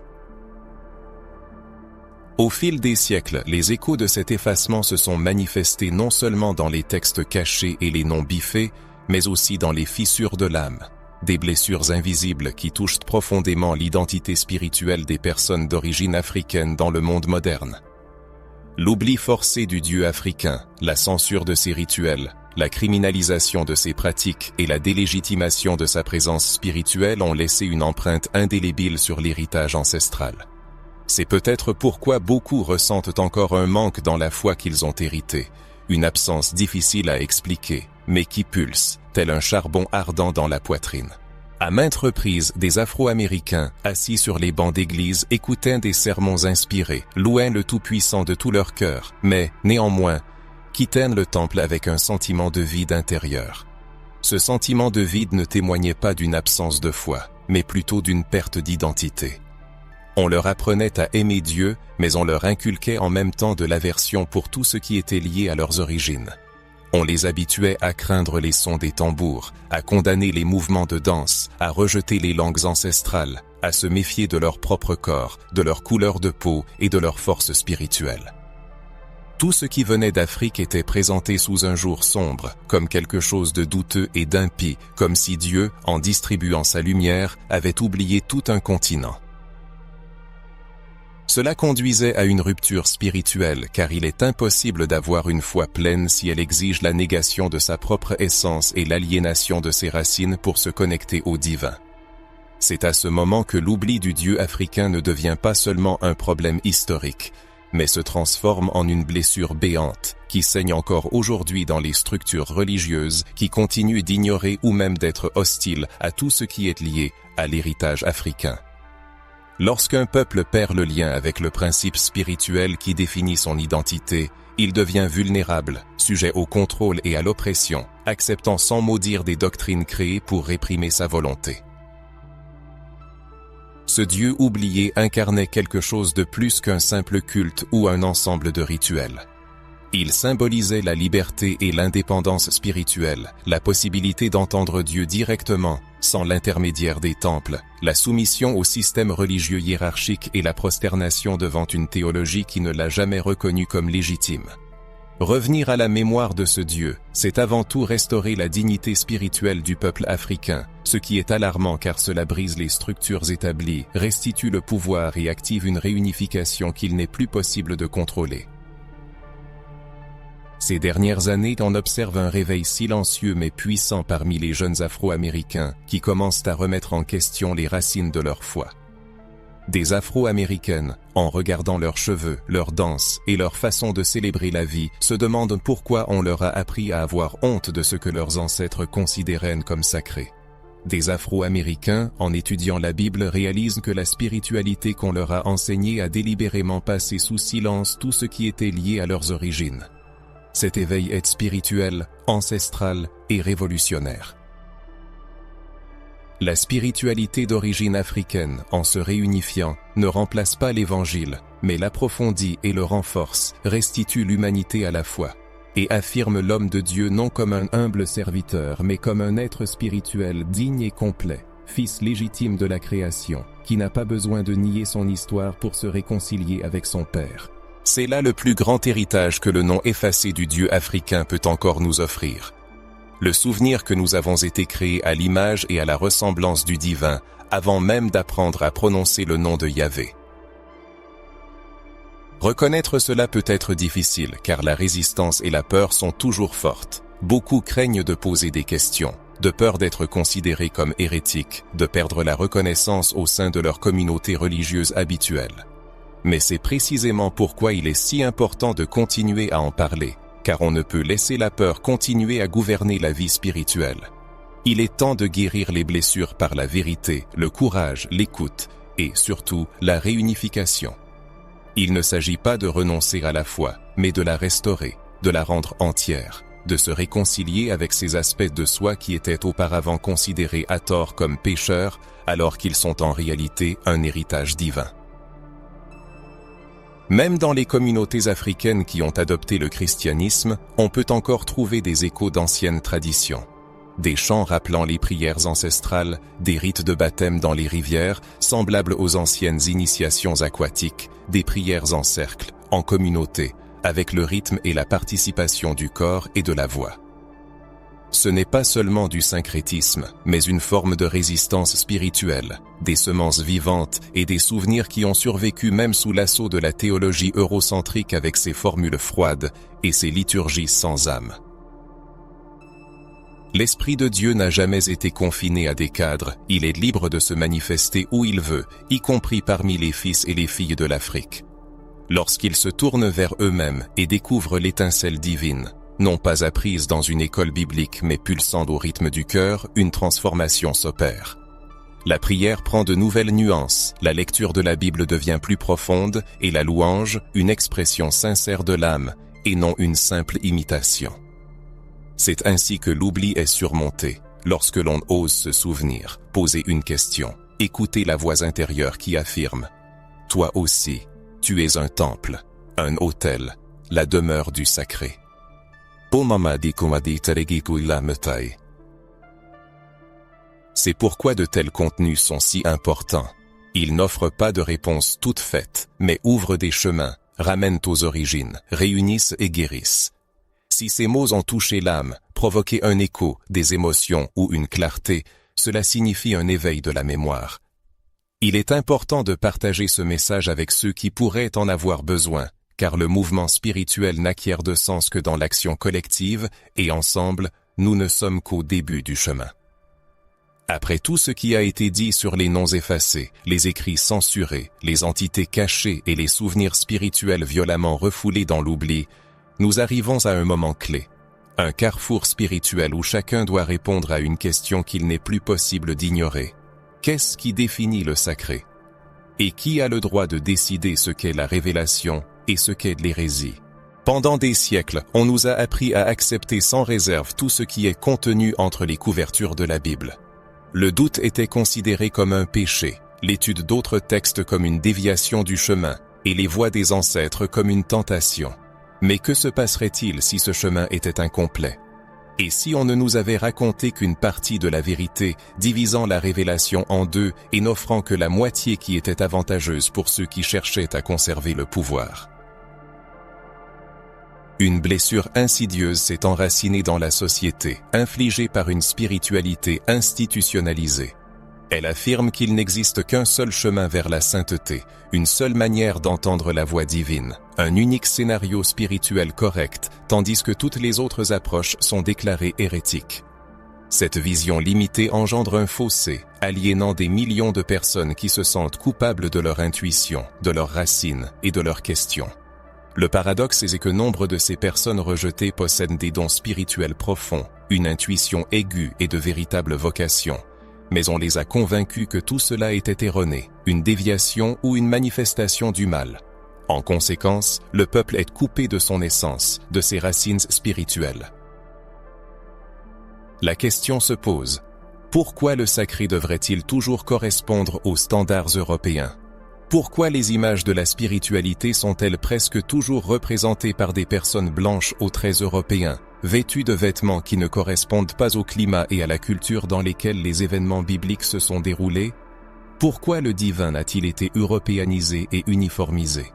Speaker 1: Au fil des siècles, les échos de cet effacement se sont manifestés non seulement dans les textes cachés et les noms biffés, mais aussi dans les fissures de l'âme, des blessures invisibles qui touchent profondément l'identité spirituelle des personnes d'origine africaine dans le monde moderne. L'oubli forcé du Dieu africain, la censure de ses rituels, la criminalisation de ses pratiques et la délégitimation de sa présence spirituelle ont laissé une empreinte indélébile sur l'héritage ancestral. C'est peut-être pourquoi beaucoup ressentent encore un manque dans la foi qu'ils ont héritée, une absence difficile à expliquer, mais qui pulse, tel un charbon ardent dans la poitrine. À maintes reprises, des Afro-Américains, assis sur les bancs d'église, écoutaient des sermons inspirés, louaient le Tout-Puissant de tout leur cœur, mais, néanmoins, quittaient le temple avec un sentiment de vide intérieur. Ce sentiment de vide ne témoignait pas d'une absence de foi, mais plutôt d'une perte d'identité. On leur apprenait à aimer Dieu, mais on leur inculquait en même temps de l'aversion pour tout ce qui était lié à leurs origines. On les habituait à craindre les sons des tambours, à condamner les mouvements de danse, à rejeter les langues ancestrales, à se méfier de leur propre corps, de leur couleur de peau et de leur force spirituelle. Tout ce qui venait d'Afrique était présenté sous un jour sombre, comme quelque chose de douteux et d'impie, comme si Dieu, en distribuant sa lumière, avait oublié tout un continent. Cela conduisait à une rupture spirituelle, car il est impossible d'avoir une foi pleine si elle exige la négation de sa propre essence et l'aliénation de ses racines pour se connecter au divin. C'est à ce moment que l'oubli du Dieu africain ne devient pas seulement un problème historique, mais se transforme en une blessure béante qui saigne encore aujourd'hui dans les structures religieuses qui continuent d'ignorer ou même d'être hostiles à tout ce qui est lié à l'héritage africain. Lorsqu'un peuple perd le lien avec le principe spirituel qui définit son identité, il devient vulnérable, sujet au contrôle et à l'oppression, acceptant sans mot dire des doctrines créées pour réprimer sa volonté. Ce Dieu oublié incarnait quelque chose de plus qu'un simple culte ou un ensemble de rituels. Il symbolisait la liberté et l'indépendance spirituelle, la possibilité d'entendre Dieu directement, sans l'intermédiaire des temples, la soumission au système religieux hiérarchique et la prosternation devant une théologie qui ne l'a jamais reconnu comme légitime. Revenir à la mémoire de ce Dieu, c'est avant tout restaurer la dignité spirituelle du peuple africain, ce qui est alarmant car cela brise les structures établies, restitue le pouvoir et active une réunification qu'il n'est plus possible de contrôler. Ces dernières années, on observe un réveil silencieux mais puissant parmi les jeunes Afro-Américains qui commencent à remettre en question les racines de leur foi. Des Afro-Américaines, en regardant leurs cheveux, leurs danses et leur façon de célébrer la vie, se demandent pourquoi on leur a appris à avoir honte de ce que leurs ancêtres considéraient comme sacré. Des Afro-Américains, en étudiant la Bible, réalisent que la spiritualité qu'on leur a enseignée a délibérément passé sous silence tout ce qui était lié à leurs origines. Cet éveil est spirituel, ancestral et révolutionnaire. La spiritualité d'origine africaine, en se réunifiant, ne remplace pas l'Évangile, mais l'approfondit et le renforce, restitue l'humanité à la foi, et affirme l'homme de Dieu non comme un humble serviteur, mais comme un être spirituel digne et complet, fils légitime de la création, qui n'a pas besoin de nier son histoire pour se réconcilier avec son Père. C'est là le plus grand héritage que le nom effacé du Dieu africain peut encore nous offrir. Le souvenir que nous avons été créés à l'image et à la ressemblance du divin, avant même d'apprendre à prononcer le nom de Yahvé. Reconnaître cela peut être difficile, car la résistance et la peur sont toujours fortes. Beaucoup craignent de poser des questions, de peur d'être considérés comme hérétiques, de perdre la reconnaissance au sein de leur communauté religieuse habituelle. Mais c'est précisément pourquoi il est si important de continuer à en parler, car on ne peut laisser la peur continuer à gouverner la vie spirituelle. Il est temps de guérir les blessures par la vérité, le courage, l'écoute et surtout la réunification. Il ne s'agit pas de renoncer à la foi, mais de la restaurer, de la rendre entière, de se réconcilier avec ces aspects de soi qui étaient auparavant considérés à tort comme pécheurs, alors qu'ils sont en réalité un héritage divin. Même dans les communautés africaines qui ont adopté le christianisme, on peut encore trouver des échos d'anciennes traditions. Des chants rappelant les prières ancestrales, des rites de baptême dans les rivières, semblables aux anciennes initiations aquatiques, des prières en cercle, en communauté, avec le rythme et la participation du corps et de la voix. Ce n'est pas seulement du syncrétisme, mais une forme de résistance spirituelle, des semences vivantes et des souvenirs qui ont survécu même sous l'assaut de la théologie eurocentrique avec ses formules froides et ses liturgies sans âme. L'Esprit de Dieu n'a jamais été confiné à des cadres, il est libre de se manifester où il veut, y compris parmi les fils et les filles de l'Afrique. Lorsqu'ils se tournent vers eux-mêmes et découvrent l'étincelle divine, non pas apprise dans une école biblique mais pulsant au rythme du cœur, une transformation s'opère. La prière prend de nouvelles nuances, la lecture de la Bible devient plus profonde et la louange, une expression sincère de l'âme et non une simple imitation. C'est ainsi que l'oubli est surmonté, lorsque l'on ose se souvenir, poser une question, écouter la voix intérieure qui affirme « Toi aussi, tu es un temple, un autel, la demeure du sacré. » C'est pourquoi de tels contenus sont si importants. Ils n'offrent pas de réponses toutes faites, mais ouvrent des chemins, ramènent aux origines, réunissent et guérissent. Si ces mots ont touché l'âme, provoqué un écho, des émotions ou une clarté, cela signifie un éveil de la mémoire. Il est important de partager ce message avec ceux qui pourraient en avoir besoin, car le mouvement spirituel n'acquiert de sens que dans l'action collective, et ensemble, nous ne sommes qu'au début du chemin. Après tout ce qui a été dit sur les noms effacés, les écrits censurés, les entités cachées et les souvenirs spirituels violemment refoulés dans l'oubli, nous arrivons à un moment clé, un carrefour spirituel où chacun doit répondre à une question qu'il n'est plus possible d'ignorer. Qu'est-ce qui définit le sacré? Et qui a le droit de décider ce qu'est la révélation et ce qu'est l'hérésie? Pendant des siècles, on nous a appris à accepter sans réserve tout ce qui est contenu entre les couvertures de la Bible. Le doute était considéré comme un péché, l'étude d'autres textes comme une déviation du chemin, et les voix des ancêtres comme une tentation. Mais que se passerait-il si ce chemin était incomplet? Et si on ne nous avait raconté qu'une partie de la vérité, divisant la révélation en deux et n'offrant que la moitié qui était avantageuse pour ceux qui cherchaient à conserver le pouvoir? Une blessure insidieuse s'est enracinée dans la société, infligée par une spiritualité institutionnalisée. Elle affirme qu'il n'existe qu'un seul chemin vers la sainteté, une seule manière d'entendre la voix divine, un unique scénario spirituel correct, tandis que toutes les autres approches sont déclarées hérétiques. Cette vision limitée engendre un fossé, aliénant des millions de personnes qui se sentent coupables de leur intuition, de leurs racines et de leurs questions. Le paradoxe est que nombre de ces personnes rejetées possèdent des dons spirituels profonds, une intuition aiguë et de véritables vocations. Mais on les a convaincus que tout cela était erroné, une déviation ou une manifestation du mal. En conséquence, le peuple est coupé de son essence, de ses racines spirituelles. La question se pose, pourquoi le sacré devrait-il toujours correspondre aux standards européens? Pourquoi les images de la spiritualité sont-elles presque toujours représentées par des personnes blanches aux traits européens, vêtues de vêtements qui ne correspondent pas au climat et à la culture dans lesquels les événements bibliques se sont déroulés? Pourquoi le divin a-t-il été européanisé et uniformisé?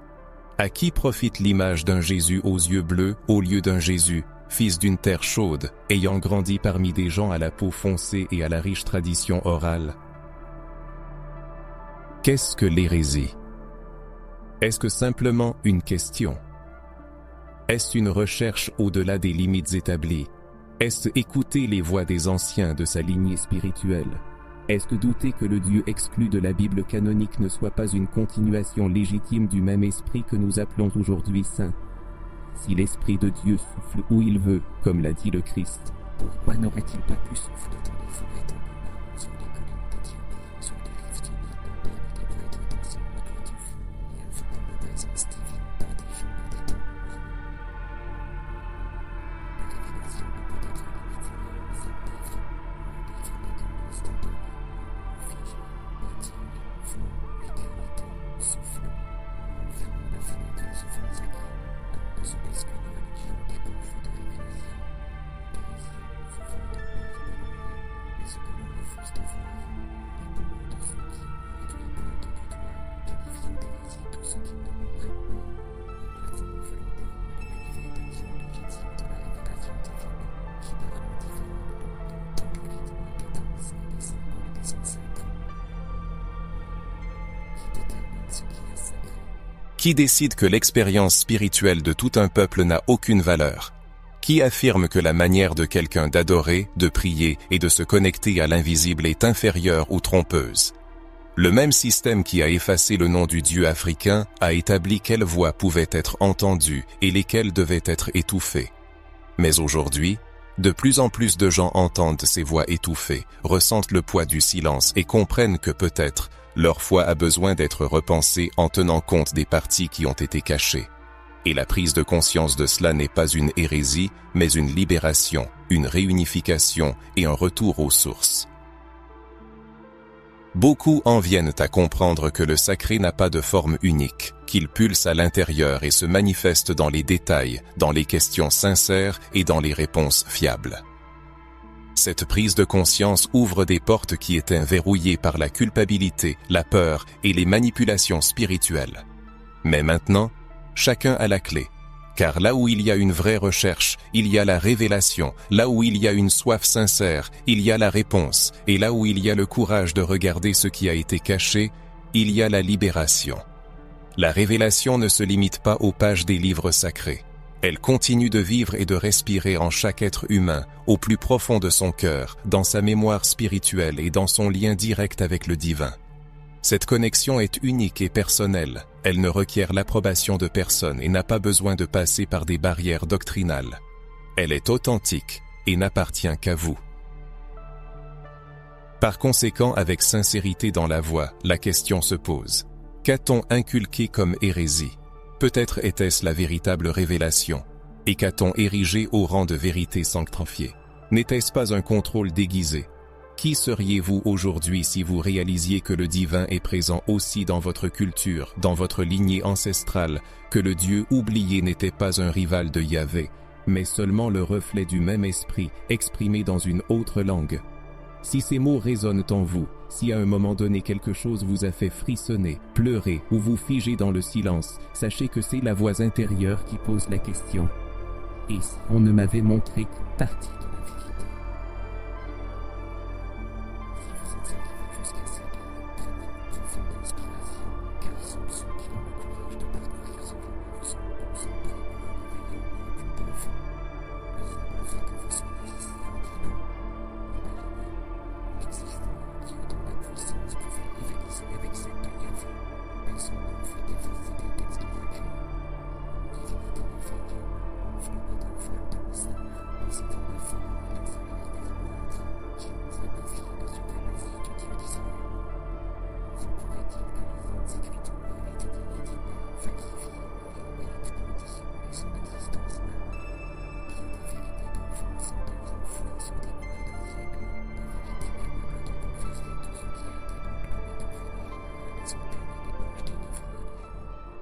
Speaker 1: À qui profite l'image d'un Jésus aux yeux bleus au lieu d'un Jésus, fils d'une terre chaude, ayant grandi parmi des gens à la peau foncée et à la riche tradition orale? Qu'est-ce que l'hérésie? Est-ce que simplement une question? Est-ce une recherche au-delà des limites établies? Est-ce écouter les voix des anciens de sa lignée spirituelle? Est-ce douter que le Dieu exclu de la Bible canonique ne soit pas une continuation légitime du même esprit que nous appelons aujourd'hui saint? Si l'esprit de Dieu souffle où il veut, comme l'a dit le Christ, pourquoi n'aurait-il pas pu souffler dans les forêts d'Angola, sur les collines d'Éthiopie, sur les rives du Nil, parmi des prêtres dansant autour du feu, et offrant leur présence divine par des chants et des tambours? La révélation ne peut être limitée à un seul livre n'est qu'un instant donné, figé, étiré, flot, éternité, souffle. Fermons la fenêtre de ce fond sacré. Ne serait-ce qu'une religion ébouriffée de révélation. L'hérésie, souvent de mais ce que l'on refuse de voir, les poumons de ceux qui réduisent pointe du doigt, qualifiant d'hérésie tout ce qu'ils ne comprennent pas. Nous avons volontairement les manifestations légitimes de la révélation divine, qui parlent en différentes langues, dans les rythmes, les danses et les symboles des ancêtres. Qui détermine ce qui est sacré? Qui décide que l'expérience spirituelle de tout un peuple n'a aucune valeur? Qui affirme que la manière de quelqu'un d'adorer, de prier et de se connecter à l'invisible est inférieure ou trompeuse? Le même système qui a effacé le nom du Dieu africain a établi quelles voix pouvaient être entendues et lesquelles devaient être étouffées. Mais aujourd'hui, de plus en plus de gens entendent ces voix étouffées, ressentent le poids du silence et comprennent que peut-être, leur foi a besoin d'être repensée en tenant compte des parties qui ont été cachées. Et la prise de conscience de cela n'est pas une hérésie, mais une libération, une réunification et un retour aux sources. Beaucoup en viennent à comprendre que le sacré n'a pas de forme unique, qu'il pulse à l'intérieur et se manifeste dans les détails, dans les questions sincères et dans les réponses fiables. Cette prise de conscience ouvre des portes qui étaient verrouillées par la culpabilité, la peur et les manipulations spirituelles. Mais maintenant, chacun a la clé. Car là où il y a une vraie recherche, il y a la révélation. Là où il y a une soif sincère, il y a la réponse. Et là où il y a le courage de regarder ce qui a été caché, il y a la libération. La révélation ne se limite pas aux pages des livres sacrés. Elle continue de vivre et de respirer en chaque être humain, au plus profond de son cœur, dans sa mémoire spirituelle et dans son lien direct avec le divin. Cette connexion est unique et personnelle, elle ne requiert l'approbation de personne et n'a pas besoin de passer par des barrières doctrinales. Elle est authentique et n'appartient qu'à vous. Par conséquent, avec sincérité dans la voix, la question se pose. Qu'a-t-on inculqué comme hérésie? Peut-être était-ce la véritable révélation, et qu'a-t-on érigé au rang de vérité sanctifiée? N'était-ce pas un contrôle déguisé? Qui seriez-vous aujourd'hui si vous réalisiez que le divin est présent aussi dans votre culture, dans votre lignée ancestrale, que le Dieu oublié n'était pas un rival de Yahvé, mais seulement le reflet du même esprit, exprimé dans une autre langue? Si ces mots résonnent en vous, si à un moment donné quelque chose vous a fait frissonner, pleurer ou vous figer dans le silence, sachez que c'est la voix intérieure qui pose la question.
Speaker 2: Et si on ne m'avait montré qu'une partie de la vérité? Si vous êtes arrivé jusqu'à ces lieux, prenez une profonde inspiration, car ils sont ceux qui ont le courage de parcourir ce que nous vous sommes pas en éveillant aucune profond. Le simple fait que vous soyez ici en dit non. Imaginez, existait un Dieu dont la puissance pouvait rivaliser avec celle de Yahvé. Personne n'a fait effacer des textes sacrés. Divinité inférieure, enflammée d'un voile de mystère, possédant la forme et l'intérieur des mondes, qui nous a confié la suprématie du Dieu d'Israël. Se pourrait-il que les Saintes Écritures aient été inéditement falsifiées et en méritant dissimuler son existence même? Qu'il y ait des vérités d'enfants sans deuil enfouies sur des milliers de siècles, des vérités capables de bouleverser tout ce qui a été proclamé de prévoir les antennes et les branches des livres religieux.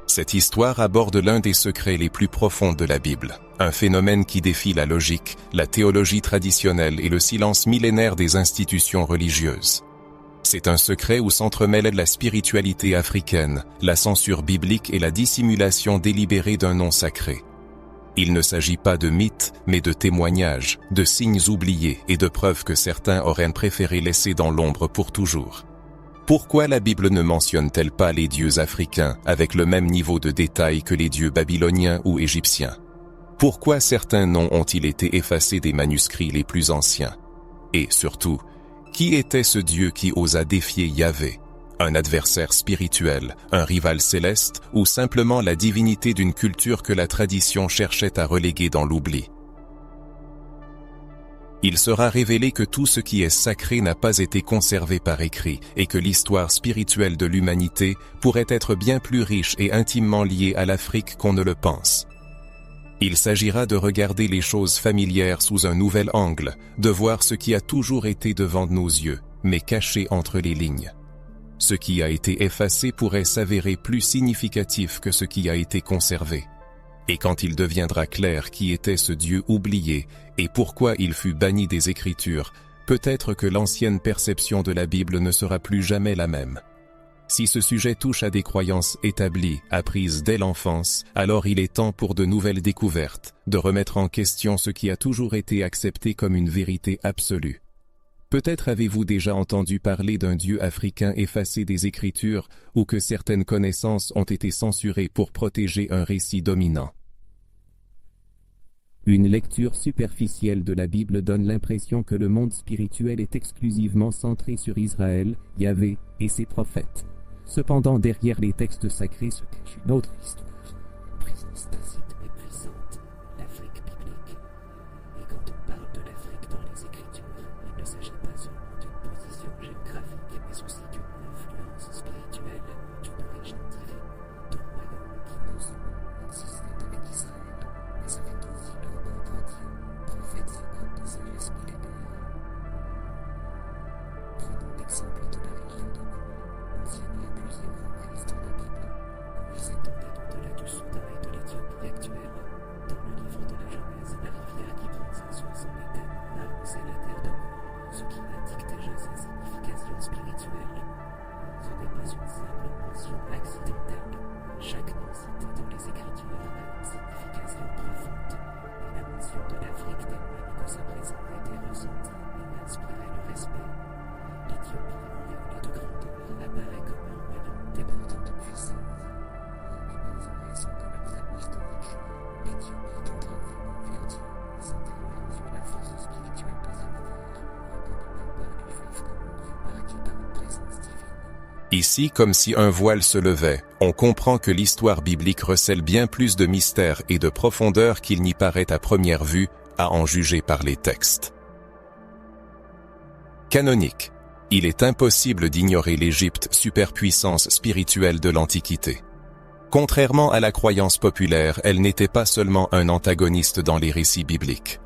Speaker 1: Cette histoire aborde l'un des secrets les plus profonds de la Bible, un phénomène qui défie la logique, la théologie traditionnelle et le silence millénaire des institutions religieuses. C'est un secret où s'entremêlent la spiritualité africaine, la censure biblique et la dissimulation délibérée d'un nom sacré. Il ne s'agit pas de mythes, mais de témoignages, de signes oubliés et de preuves que certains auraient préféré laisser dans l'ombre pour toujours. Pourquoi la Bible ne mentionne-t-elle pas les dieux africains avec le même niveau de détail que les dieux babyloniens ou égyptiens? Pourquoi certains noms ont-ils été effacés des manuscrits les plus anciens? Et surtout, qui était ce Dieu qui osa défier Yahvé? Un adversaire spirituel, un rival céleste ou simplement la divinité d'une culture que la tradition cherchait à reléguer dans l'oubli? Il sera révélé que tout ce qui est sacré n'a pas été conservé par écrit et que l'histoire spirituelle de l'humanité pourrait être bien plus riche et intimement liée à l'Afrique qu'on ne le pense. Il s'agira de regarder les choses familières sous un nouvel angle, de voir ce qui a toujours été devant nos yeux, mais caché entre les lignes. Ce qui a été effacé pourrait s'avérer plus significatif que ce qui a été conservé. Et quand il deviendra clair qui était ce Dieu oublié et pourquoi il fut banni des Écritures, peut-être que l'ancienne perception de la Bible ne sera plus jamais la même. Si ce sujet touche à des croyances établies, apprises dès l'enfance, alors il est temps pour de nouvelles découvertes, de remettre en question ce qui a toujours été accepté comme une vérité absolue. Peut-être avez-vous déjà entendu parler d'un Dieu africain effacé des Écritures ou que certaines connaissances ont été censurées pour protéger un récit dominant. Une lecture superficielle de la Bible donne l'impression que le monde spirituel est exclusivement centré sur Israël, Yahvé et ses prophètes. Cependant, derrière les textes sacrés se cache une autre histoire. Une présence tacite mais puissante, l'Afrique biblique. Et quand on parle de l'Afrique dans les Écritures, il ne s'agit pas seulement d'une position géographique, mais aussi d'une influence spirituelle, d'une origine divine, de royaumes qui non seulement existaient avec Israël, mais avec aussi leur propre Dieu, prophètes et hommes de sagesse millénaire. Prenons l'exemple de la région de Gouh, mentionnée à plusieurs reprises dans la Bible. Gouh s'étendait au-delà du Soudan et de l'Éthiopie actuelle. Dans le livre de la Genèse, la rivière qui prend sa source en Éden a arrosé la terre de Gouh, ce qui indique déjà sa signification spirituelle. Ce n'est pas une simple mention accidentelle. Chaque nom cité dans les Écritures a une signification profonde, et la mention de l'Afrique témoigne que sa présence a été ressentie et inspiré le respect. L'Éthiopie, auréolée de grandeur, apparaît comme un royaume débordant de puissance. Mais en raison de la présence historique, l'Éthiopie tendra vraiment vers Dieu, sans témoigne sur la force spirituelle de sa rivière, reconnu même par les Juifs comme un lieu marqué par une présence divine. Ici, comme si un voile se levait, on comprend que l'histoire biblique recèle bien plus de mystères et de profondeur qu'il n'y paraît à première vue, à en juger par les textes. Canonique. Il est impossible d'ignorer l'Égypte, superpuissance spirituelle de l'Antiquité. Contrairement à la croyance populaire, elle n'était pas seulement un antagoniste dans les récits bibliques.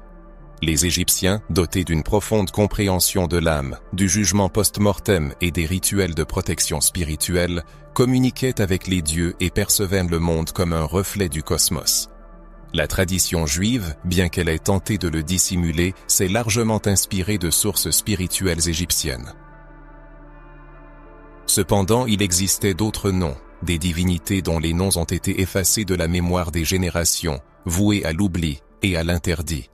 Speaker 1: Les Égyptiens, dotés d'une profonde compréhension de l'âme, du jugement post-mortem et des rituels de protection spirituelle, communiquaient avec les dieux et percevaient le monde comme un reflet du cosmos. La tradition juive, bien qu'elle ait tenté de le dissimuler, s'est largement inspirée de sources spirituelles égyptiennes. Cependant, il existait d'autres noms, des divinités dont les noms ont été effacés de la mémoire des générations, vouées à l'oubli, et à l'interdit.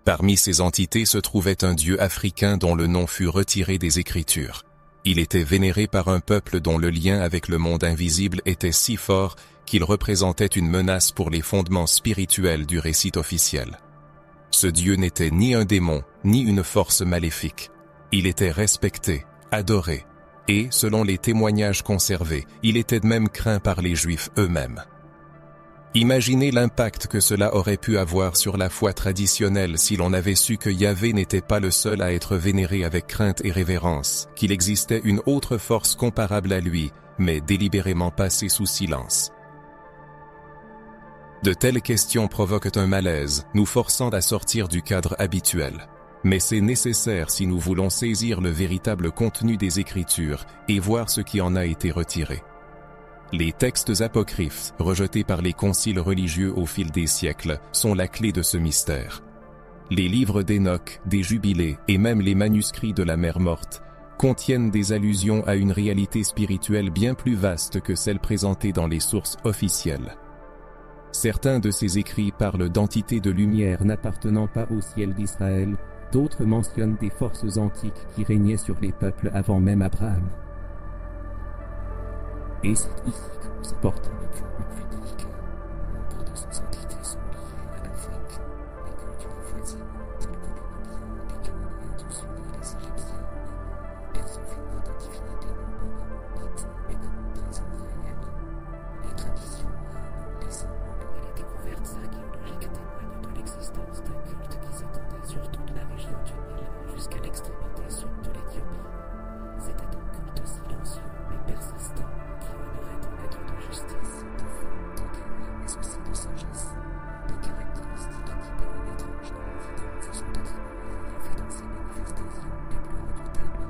Speaker 1: Parmi ces entités se trouvait un dieu africain dont le nom fut retiré des Écritures. Il était vénéré par un peuple dont le lien avec le monde invisible était si fort qu'il représentait une menace pour les fondements spirituels du récit officiel. Ce dieu n'était ni un démon, ni une force maléfique. Il était respecté, adoré, et, selon les témoignages conservés, il était même craint par les Juifs eux-mêmes. Imaginez l'impact que cela aurait pu avoir sur la foi traditionnelle si l'on avait su que Yahvé n'était pas le seul à être vénéré avec crainte et révérence, qu'il existait une autre force comparable à lui, mais délibérément passée sous silence. De telles questions provoquent un malaise, nous forçant à sortir du cadre habituel. Mais c'est nécessaire si nous voulons saisir le véritable contenu des Écritures et voir ce qui en a été retiré. Les textes apocryphes, rejetés par les conciles religieux au fil des siècles, sont la clé de ce mystère. Les livres d'Enoch, des Jubilés et même les manuscrits de la Mer Morte contiennent des allusions à une réalité spirituelle bien plus vaste que celle présentée dans les sources officielles. Certains de ces écrits parlent d'entités de lumière n'appartenant pas au ciel d'Israël, d'autres mentionnent des forces antiques qui régnaient sur les peuples avant même Abraham. Et c'est ici que nous apportons le point le plus délicat. Nombre de ces entités sont liées à l'Afrique, les cultures voisines, telles que les Nubiens, les Cananéens du Sud et les Égyptiens. Personne ne peut identifier des noms mythes, mais comme des hommes réels. Les traditions orales, les symboles et les découvertes archéologiques témoignent de l'existence d'un culte qui s'étendait sur toute la région du Nil jusqu'à l'extrémité sud de l'Éthiopie. C'était un culte silencieux mais persistant qui honorait un être de justice, de foi, de guerre, mais aussi de sagesse. Des caractéristiques qui permettent étranges dans l'évidence sont attribuées à Yahvé dans ses manifestations les plus redoutables.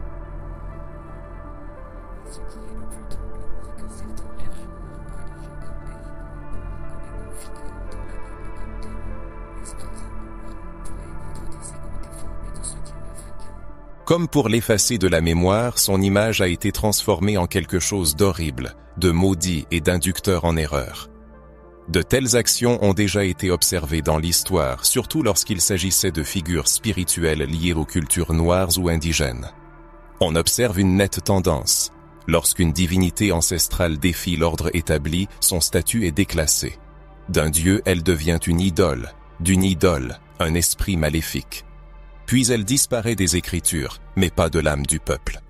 Speaker 1: Et ce qui est lamentable, c'est que certains chercheurs religieux comme laïcs que les noms figurent dans la Bible comme démons, esprits immondes, pourraient naître des échos déformés de ce dieu africain. Comme pour l'effacer de la mémoire, son image a été transformée en quelque chose d'horrible, de maudit et d'inducteur en erreur. De telles actions ont déjà été observées dans l'histoire, surtout lorsqu'il s'agissait de figures spirituelles liées aux cultures noires ou indigènes. On observe une nette tendance. Lorsqu'une divinité ancestrale défie l'ordre établi, son statut est déclassé. D'un dieu, elle devient une idole, d'une idole, un esprit maléfique. Puis elle disparaît des Écritures, mais pas de l'âme du peuple.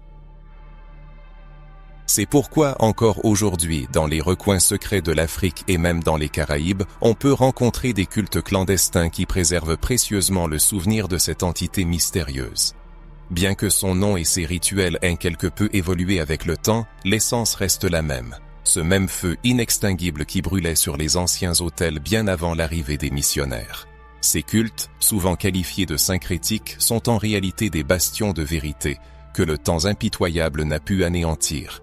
Speaker 1: C'est pourquoi encore aujourd'hui, dans les recoins secrets de l'Afrique et même dans les Caraïbes, on peut rencontrer des cultes clandestins qui préservent précieusement le souvenir de cette entité mystérieuse. Bien que son nom et ses rituels aient quelque peu évolué avec le temps, l'essence reste la même. Ce même feu inextinguible qui brûlait sur les anciens autels bien avant l'arrivée des missionnaires. Ces cultes, souvent qualifiés de syncrétiques, sont en réalité des bastions de vérité que le temps impitoyable n'a pu anéantir.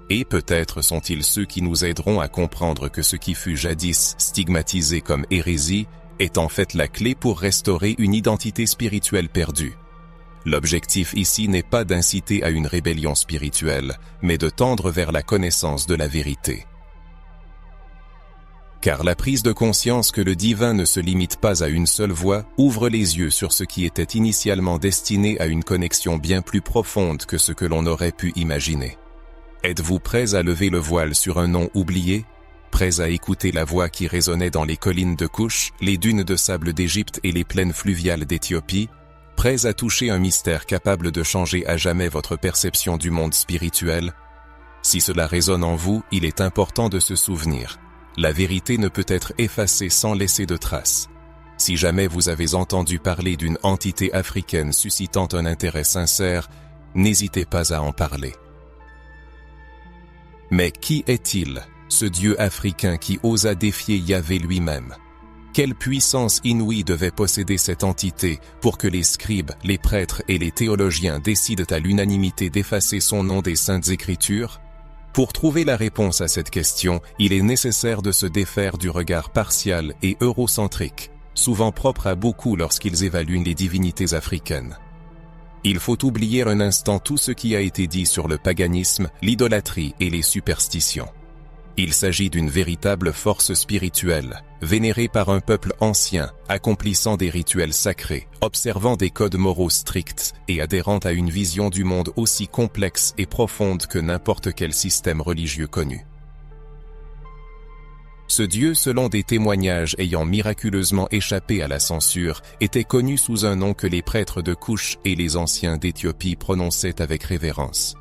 Speaker 1: Et peut-être sont-ils ceux qui nous aideront à comprendre que ce qui fut jadis stigmatisé comme hérésie est en fait la clé pour restaurer une identité spirituelle perdue. L'objectif ici n'est pas d'inciter à une rébellion spirituelle, mais de tendre vers la connaissance de la vérité. Car la prise de conscience que le divin ne se limite pas à une seule voie ouvre les yeux sur ce qui était initialement destiné à une connexion bien plus profonde que ce que l'on aurait pu imaginer. Êtes-vous prêts à lever le voile sur un nom oublié? Prêts à écouter la voix qui résonnait dans les collines de Couche, les dunes de sable d'Égypte et les plaines fluviales d'Éthiopie? Prêts à toucher un mystère capable de changer à jamais votre perception du monde spirituel? Si cela résonne en vous, il est important de se souvenir. La vérité ne peut être effacée sans laisser de traces. Si jamais vous avez entendu parler d'une entité africaine suscitant un intérêt sincère, n'hésitez pas à en parler. Mais qui est-il, ce Dieu africain qui osa défier Yahvé lui-même? Quelle puissance inouïe devait posséder cette entité pour que les scribes, les prêtres et les théologiens décident à l'unanimité d'effacer son nom des Saintes Écritures? Pour trouver la réponse à cette question, il est nécessaire de se défaire du regard partial et eurocentrique, souvent propre à beaucoup lorsqu'ils évaluent les divinités africaines. Il faut oublier un instant tout ce qui a été dit sur le paganisme, l'idolâtrie et les superstitions. Il s'agit d'une véritable force spirituelle, vénérée par un peuple ancien, accomplissant des rituels sacrés, observant des codes moraux stricts et adhérant à une vision du monde aussi complexe et profonde que n'importe quel système religieux connu. Ce dieu, selon des témoignages ayant miraculeusement échappé à la censure, était connu sous un nom que les prêtres de Couche et les anciens d'Éthiopie prononçaient avec révérence.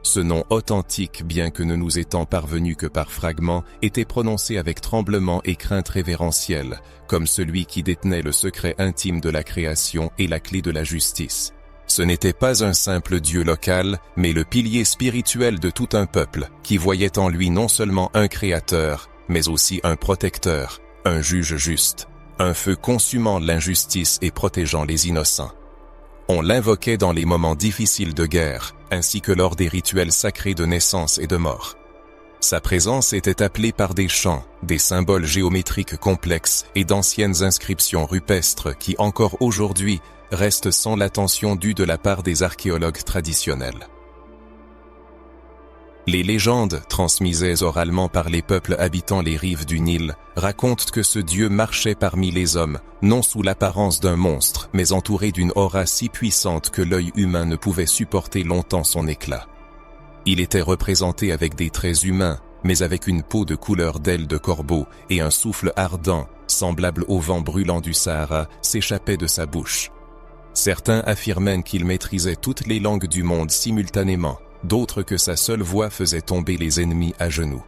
Speaker 1: Ce nom authentique, bien que ne nous étant parvenu que par fragments, était prononcé avec tremblement et crainte révérentielle, comme celui qui détenait le secret intime de la création et la clé de la justice. Ce n'était pas un simple dieu local, mais le pilier spirituel de tout un peuple, qui voyait en lui non seulement un créateur, mais aussi un protecteur, un juge juste, un feu consumant l'injustice et protégeant les innocents. On l'invoquait dans les moments difficiles de guerre, ainsi que lors des rituels sacrés de naissance et de mort. Sa présence était appelée par des chants, des symboles géométriques complexes et d'anciennes inscriptions rupestres qui encore aujourd'hui restent sans l'attention due de la part des archéologues traditionnels. Les légendes, transmises oralement par les peuples habitant les rives du Nil, racontent que ce dieu marchait parmi les hommes, non sous l'apparence d'un monstre, mais entouré d'une aura si puissante que l'œil humain ne pouvait supporter longtemps son éclat. Il était représenté avec des traits humains, mais avec une peau de couleur d'aile de corbeau et un souffle ardent, semblable au vent brûlant du Sahara, s'échappait de sa bouche. Certains affirmaient qu'il maîtrisait toutes les langues du monde simultanément, d'autres que sa seule voix faisait tomber les ennemis à genoux.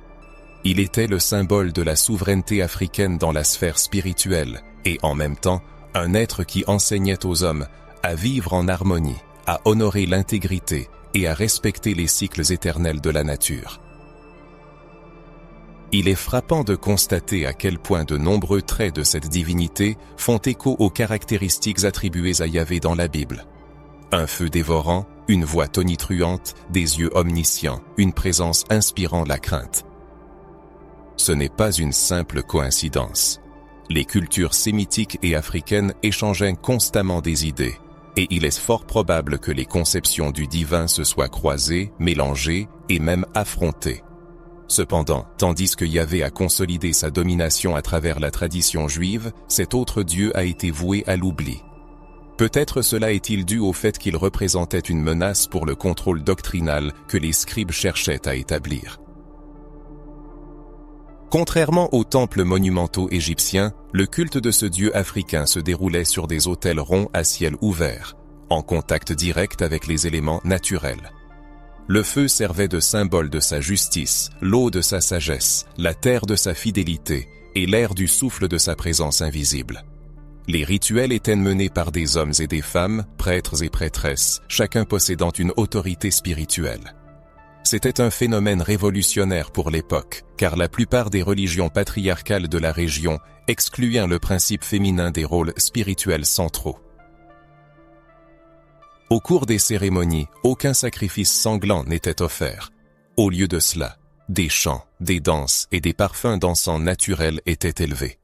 Speaker 1: Il était le symbole de la souveraineté africaine dans la sphère spirituelle et en même temps un être qui enseignait aux hommes à vivre en harmonie, à honorer l'intégrité et à respecter les cycles éternels de la nature. Il est frappant de constater à quel point de nombreux traits de cette divinité font écho aux caractéristiques attribuées à Yahvé dans la Bible. Un feu dévorant, une voix tonitruante, des yeux omniscients, une présence inspirant la crainte. Ce n'est pas une simple coïncidence. Les cultures sémitiques et africaines échangeaient constamment des idées, et il est fort probable que les conceptions du divin se soient croisées, mélangées et même affrontées. Cependant, tandis que Yahvé a consolidé sa domination à travers la tradition juive, cet autre Dieu a été voué à l'oubli. Peut-être cela est-il dû au fait qu'il représentait une menace pour le contrôle doctrinal que les scribes cherchaient à établir. Contrairement aux temples monumentaux égyptiens, le culte de ce dieu africain se déroulait sur des autels ronds à ciel ouvert, en contact direct avec les éléments naturels. Le feu servait de symbole de sa justice, l'eau de sa sagesse, la terre de sa fidélité et l'air du souffle de sa présence invisible. Les rituels étaient menés par des hommes et des femmes, prêtres et prêtresses, chacun possédant une autorité spirituelle. C'était un phénomène révolutionnaire pour l'époque, car la plupart des religions patriarcales de la région excluaient le principe féminin des rôles spirituels centraux. Au cours des cérémonies, aucun sacrifice sanglant n'était offert. Au lieu de cela, des chants, des danses et des parfums d'encens naturels étaient élevés.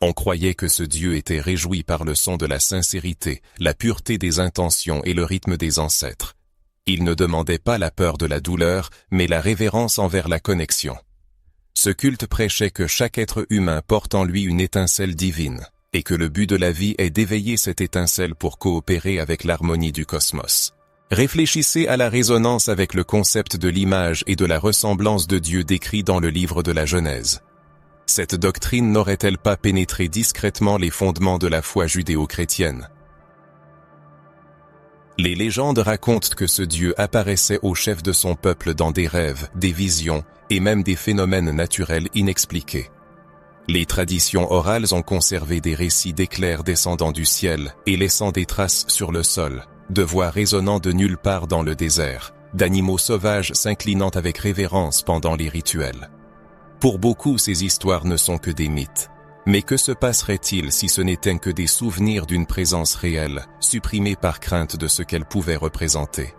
Speaker 1: On croyait que ce Dieu était réjoui par le son de la sincérité, la pureté des intentions et le rythme des ancêtres. Il ne demandait pas la peur de la douleur, mais la révérence envers la connexion. Ce culte prêchait que chaque être humain porte en lui une étincelle divine, et que le but de la vie est d'éveiller cette étincelle pour coopérer avec l'harmonie du cosmos. Réfléchissez à la résonance avec le concept de l'image et de la ressemblance de Dieu décrit dans le livre de la Genèse. Cette doctrine n'aurait-elle pas pénétré discrètement les fondements de la foi judéo-chrétienne? Les légendes racontent que ce Dieu apparaissait au chef de son peuple dans des rêves, des visions et même des phénomènes naturels inexpliqués. Les traditions orales ont conservé des récits d'éclairs descendant du ciel et laissant des traces sur le sol, de voix résonnant de nulle part dans le désert, d'animaux sauvages s'inclinant avec révérence pendant les rituels. Pour beaucoup, ces histoires ne sont que des mythes. Mais que se passerait-il si ce n'étaient que des souvenirs d'une présence réelle, supprimés par crainte de ce qu'elle pouvait représenter?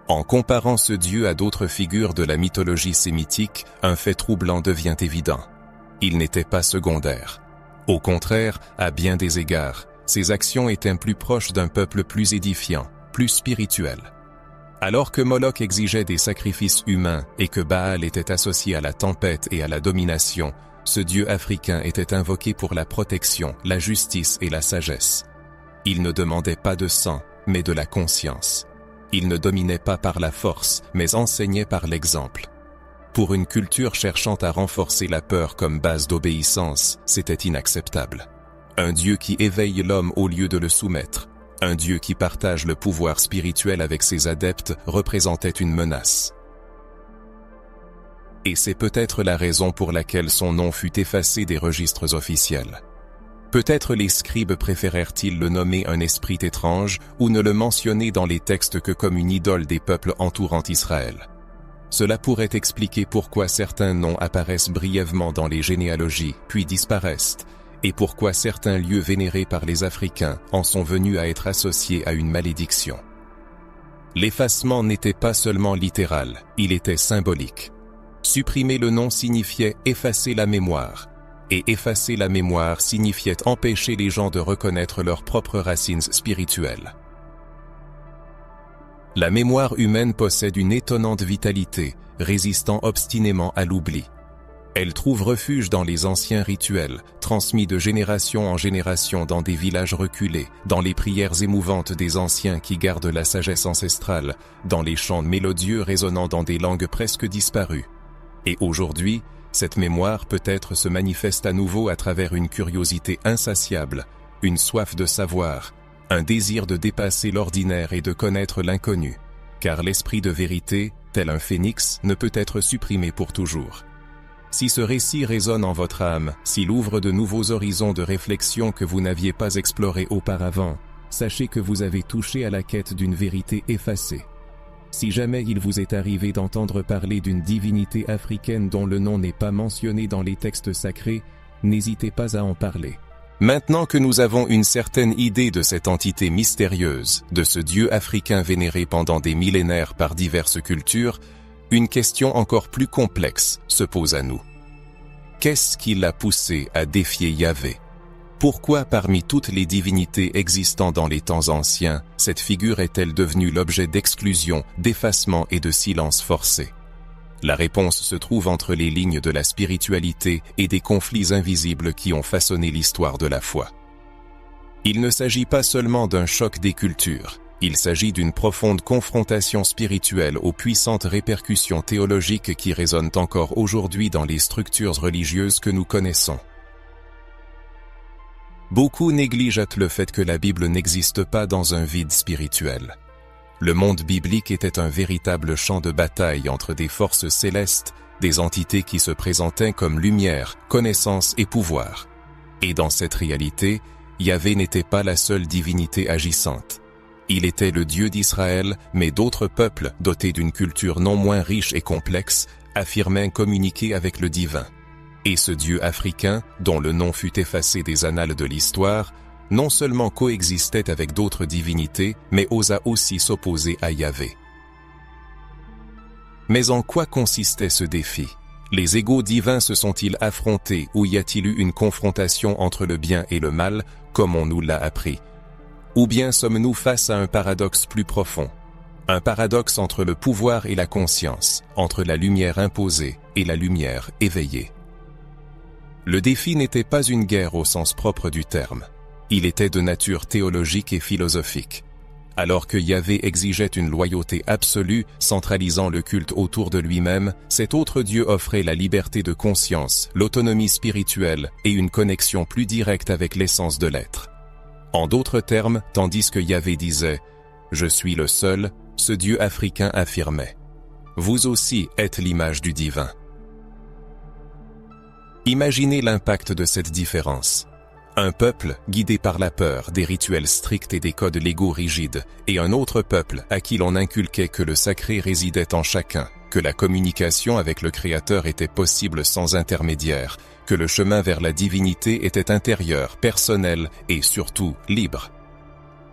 Speaker 1: En comparant ce Dieu à d'autres figures de la mythologie sémitique, un fait troublant devient évident. Il n'était pas secondaire. Au contraire, à bien des égards, ses actions étaient plus proches d'un peuple plus édifiant, plus spirituel. Alors que Moloch exigeait des sacrifices humains et que Baal était associé à la tempête et à la domination, ce dieu africain était invoqué pour la protection, la justice et la sagesse. Il ne demandait pas de sang, mais de la conscience. Il ne dominait pas par la force, mais enseignait par l'exemple. Pour une culture cherchant à renforcer la peur comme base d'obéissance, c'était inacceptable. Un Dieu qui éveille l'homme au lieu de le soumettre, un Dieu qui partage le pouvoir spirituel avec ses adeptes représentait une menace. Et c'est peut-être la raison pour laquelle son nom fut effacé des registres officiels. Peut-être les scribes préférèrent-ils le nommer un esprit étrange ou ne le mentionner dans les textes que comme une idole des peuples entourant Israël. Cela pourrait expliquer pourquoi certains noms apparaissent brièvement dans les généalogies, puis disparaissent, et pourquoi certains lieux vénérés par les Africains en sont venus à être associés à une malédiction. L'effacement n'était pas seulement littéral, il était symbolique. Supprimer le nom signifiait effacer la mémoire, et effacer la mémoire signifiait empêcher les gens de reconnaître leurs propres racines spirituelles. La mémoire humaine possède une étonnante vitalité, résistant obstinément à l'oubli. Elle trouve refuge dans les anciens rituels, transmis de génération en génération dans des villages reculés, dans les prières émouvantes des anciens qui gardent la sagesse ancestrale, dans les chants mélodieux résonnant dans des langues presque disparues. Et aujourd'hui, cette mémoire peut-être se manifeste à nouveau à travers une curiosité insatiable, une soif de savoir, un désir de dépasser l'ordinaire et de connaître l'inconnu, car l'esprit de vérité, tel un phénix, ne peut être supprimé pour toujours. Si ce récit résonne en votre âme, s'il ouvre de nouveaux horizons de réflexion que vous n'aviez pas explorés auparavant, sachez que vous avez touché à la quête d'une vérité effacée. Si jamais il vous est arrivé d'entendre parler d'une divinité africaine dont le nom n'est pas mentionné dans les textes sacrés, n'hésitez pas à en parler. Maintenant que nous avons une certaine idée de cette entité mystérieuse, de ce dieu africain vénéré pendant des millénaires par diverses cultures, une question encore plus complexe se pose à nous. Qu'est-ce qui l'a poussé à défier Yahvé? Pourquoi parmi toutes les divinités existant dans les temps anciens, cette figure est-elle devenue l'objet d'exclusion, d'effacement et de silence forcé? La réponse se trouve entre les lignes de la spiritualité et des conflits invisibles qui ont façonné l'histoire de la foi. Il ne s'agit pas seulement d'un choc des cultures, il s'agit d'une profonde confrontation spirituelle aux puissantes répercussions théologiques qui résonnent encore aujourd'hui dans les structures religieuses que nous connaissons. Beaucoup négligent le fait que la Bible n'existe pas dans un vide spirituel. Le monde biblique était un véritable champ de bataille entre des forces célestes, des entités qui se présentaient comme lumière, connaissance et pouvoir. Et dans cette réalité, Yahvé n'était pas la seule divinité agissante. Il était le Dieu d'Israël, mais d'autres peuples, dotés d'une culture non moins riche et complexe, affirmaient communiquer avec le divin. Et ce Dieu africain, dont le nom fut effacé des annales de l'histoire, non seulement coexistait avec d'autres divinités, mais osa aussi s'opposer à Yahvé. Mais en quoi consistait ce défi? Les égos divins se sont-ils affrontés ou y a-t-il eu une confrontation entre le bien et le mal, comme on nous l'a appris? Ou bien sommes-nous face à un paradoxe plus profond? Un paradoxe entre le pouvoir et la conscience, entre la lumière imposée et la lumière éveillée. Le défi n'était pas une guerre au sens propre du terme. Il était de nature théologique et philosophique. Alors que Yahvé exigeait une loyauté absolue, centralisant le culte autour de lui-même, cet autre Dieu offrait la liberté de conscience, l'autonomie spirituelle et une connexion plus directe avec l'essence de l'être. En d'autres termes, tandis que Yahvé disait « Je suis le seul », ce Dieu africain affirmait « Vous aussi êtes l'image du divin ». Imaginez l'impact de cette différence. Un peuple guidé par la peur, des rituels stricts et des codes légaux rigides, et un autre peuple à qui l'on inculquait que le sacré résidait en chacun, que la communication avec le Créateur était possible sans intermédiaire, que le chemin vers la divinité était intérieur, personnel et surtout libre.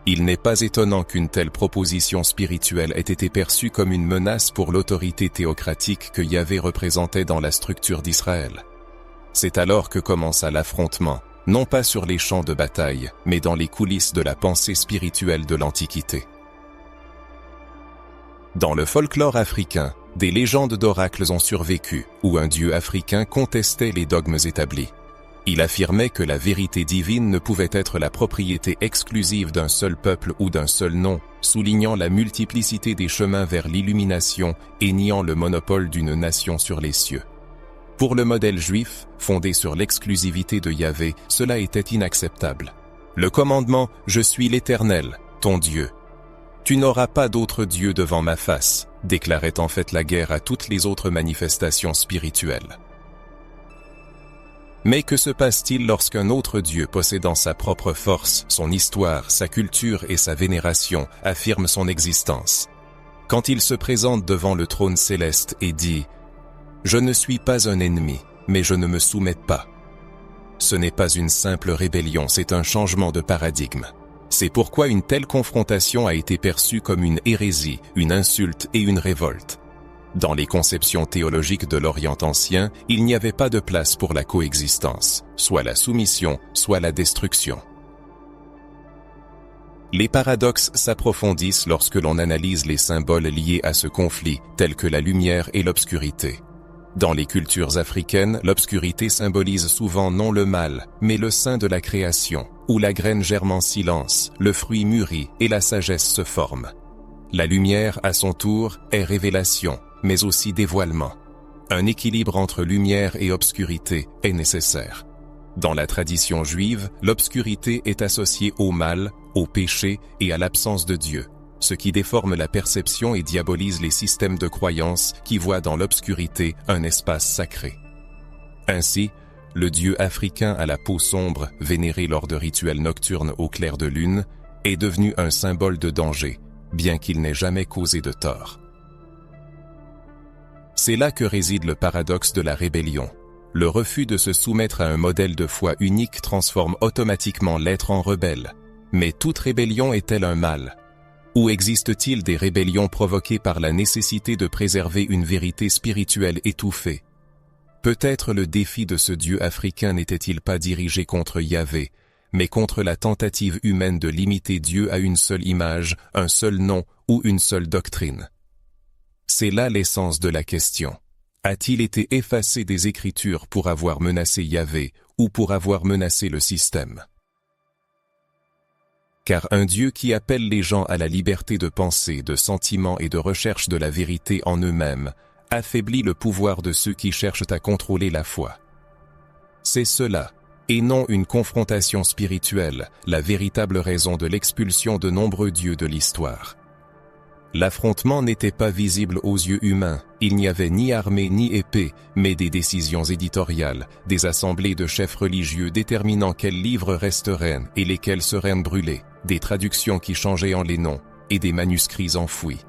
Speaker 1: Il n'est pas étonnant qu'une telle proposition spirituelle ait été perçue comme une menace pour l'autorité théocratique que Yahvé représentait dans la structure d'Israël. C'est alors que commença l'affrontement, non pas sur les champs de bataille, mais dans les coulisses de la pensée spirituelle de l'Antiquité. Dans le folklore africain, des légendes d'oracles ont survécu, où un dieu africain contestait les dogmes établis. Il affirmait que la vérité divine ne pouvait être la propriété exclusive d'un seul peuple ou d'un seul nom, soulignant la multiplicité des chemins vers l'illumination et niant le monopole d'une nation sur les cieux. Pour le modèle juif, fondé sur l'exclusivité de Yahvé, cela était inacceptable. Le commandement « Je suis l'Éternel, ton Dieu ». « Tu n'auras pas d'autre Dieu devant ma face » déclarait en fait la guerre à toutes les autres manifestations spirituelles. Mais que se passe-t-il lorsqu'un autre Dieu possédant sa propre force, son histoire, sa culture et sa vénération affirme son existence? Quand il se présente devant le trône céleste et dit « Je ne suis pas un ennemi, mais je ne me soumets pas ». Ce n'est pas une simple rébellion, c'est un changement de paradigme. C'est pourquoi une telle confrontation a été perçue comme une hérésie, une insulte et une révolte. Dans les conceptions théologiques de l'Orient ancien, il n'y avait pas de place pour la coexistence, soit la soumission, soit la destruction. Les paradoxes s'approfondissent lorsque l'on analyse les symboles liés à ce conflit, tels que la lumière et l'obscurité. Dans les cultures africaines, l'obscurité symbolise souvent non le mal, mais le sein de la création, où la graine germe en silence, le fruit mûrit et la sagesse se forme. La lumière, à son tour, est révélation, mais aussi dévoilement. Un équilibre entre lumière et obscurité est nécessaire. Dans la tradition juive, l'obscurité est associée au mal, au péché et à l'absence de Dieu, ce qui déforme la perception et diabolise les systèmes de croyance qui voient dans l'obscurité un espace sacré. Ainsi, le dieu africain à la peau sombre, vénéré lors de rituels nocturnes au clair de lune, est devenu un symbole de danger, bien qu'il n'ait jamais causé de tort. C'est là que réside le paradoxe de la rébellion. Le refus de se soumettre à un modèle de foi unique transforme automatiquement l'être en rebelle. Mais toute rébellion est-elle un mal? Ou existe-t-il des rébellions provoquées par la nécessité de préserver une vérité spirituelle étouffée? Peut-être le défi de ce Dieu africain n'était-il pas dirigé contre Yahvé, mais contre la tentative humaine de limiter Dieu à une seule image, un seul nom ou une seule doctrine. C'est là l'essence de la question. A-t-il été effacé des Écritures pour avoir menacé Yahvé ou pour avoir menacé le système? Car un Dieu qui appelle les gens à la liberté de pensée, de sentiment et de recherche de la vérité en eux-mêmes, affaiblit le pouvoir de ceux qui cherchent à contrôler la foi. C'est cela, et non une confrontation spirituelle, la véritable raison de l'expulsion de nombreux dieux de l'histoire. L'affrontement n'était pas visible aux yeux humains, il n'y avait ni armée ni épée, mais des décisions éditoriales, des assemblées de chefs religieux déterminant quels livres resteraient et lesquels seraient brûlés, des traductions qui changeaient en les noms, et des manuscrits enfouis.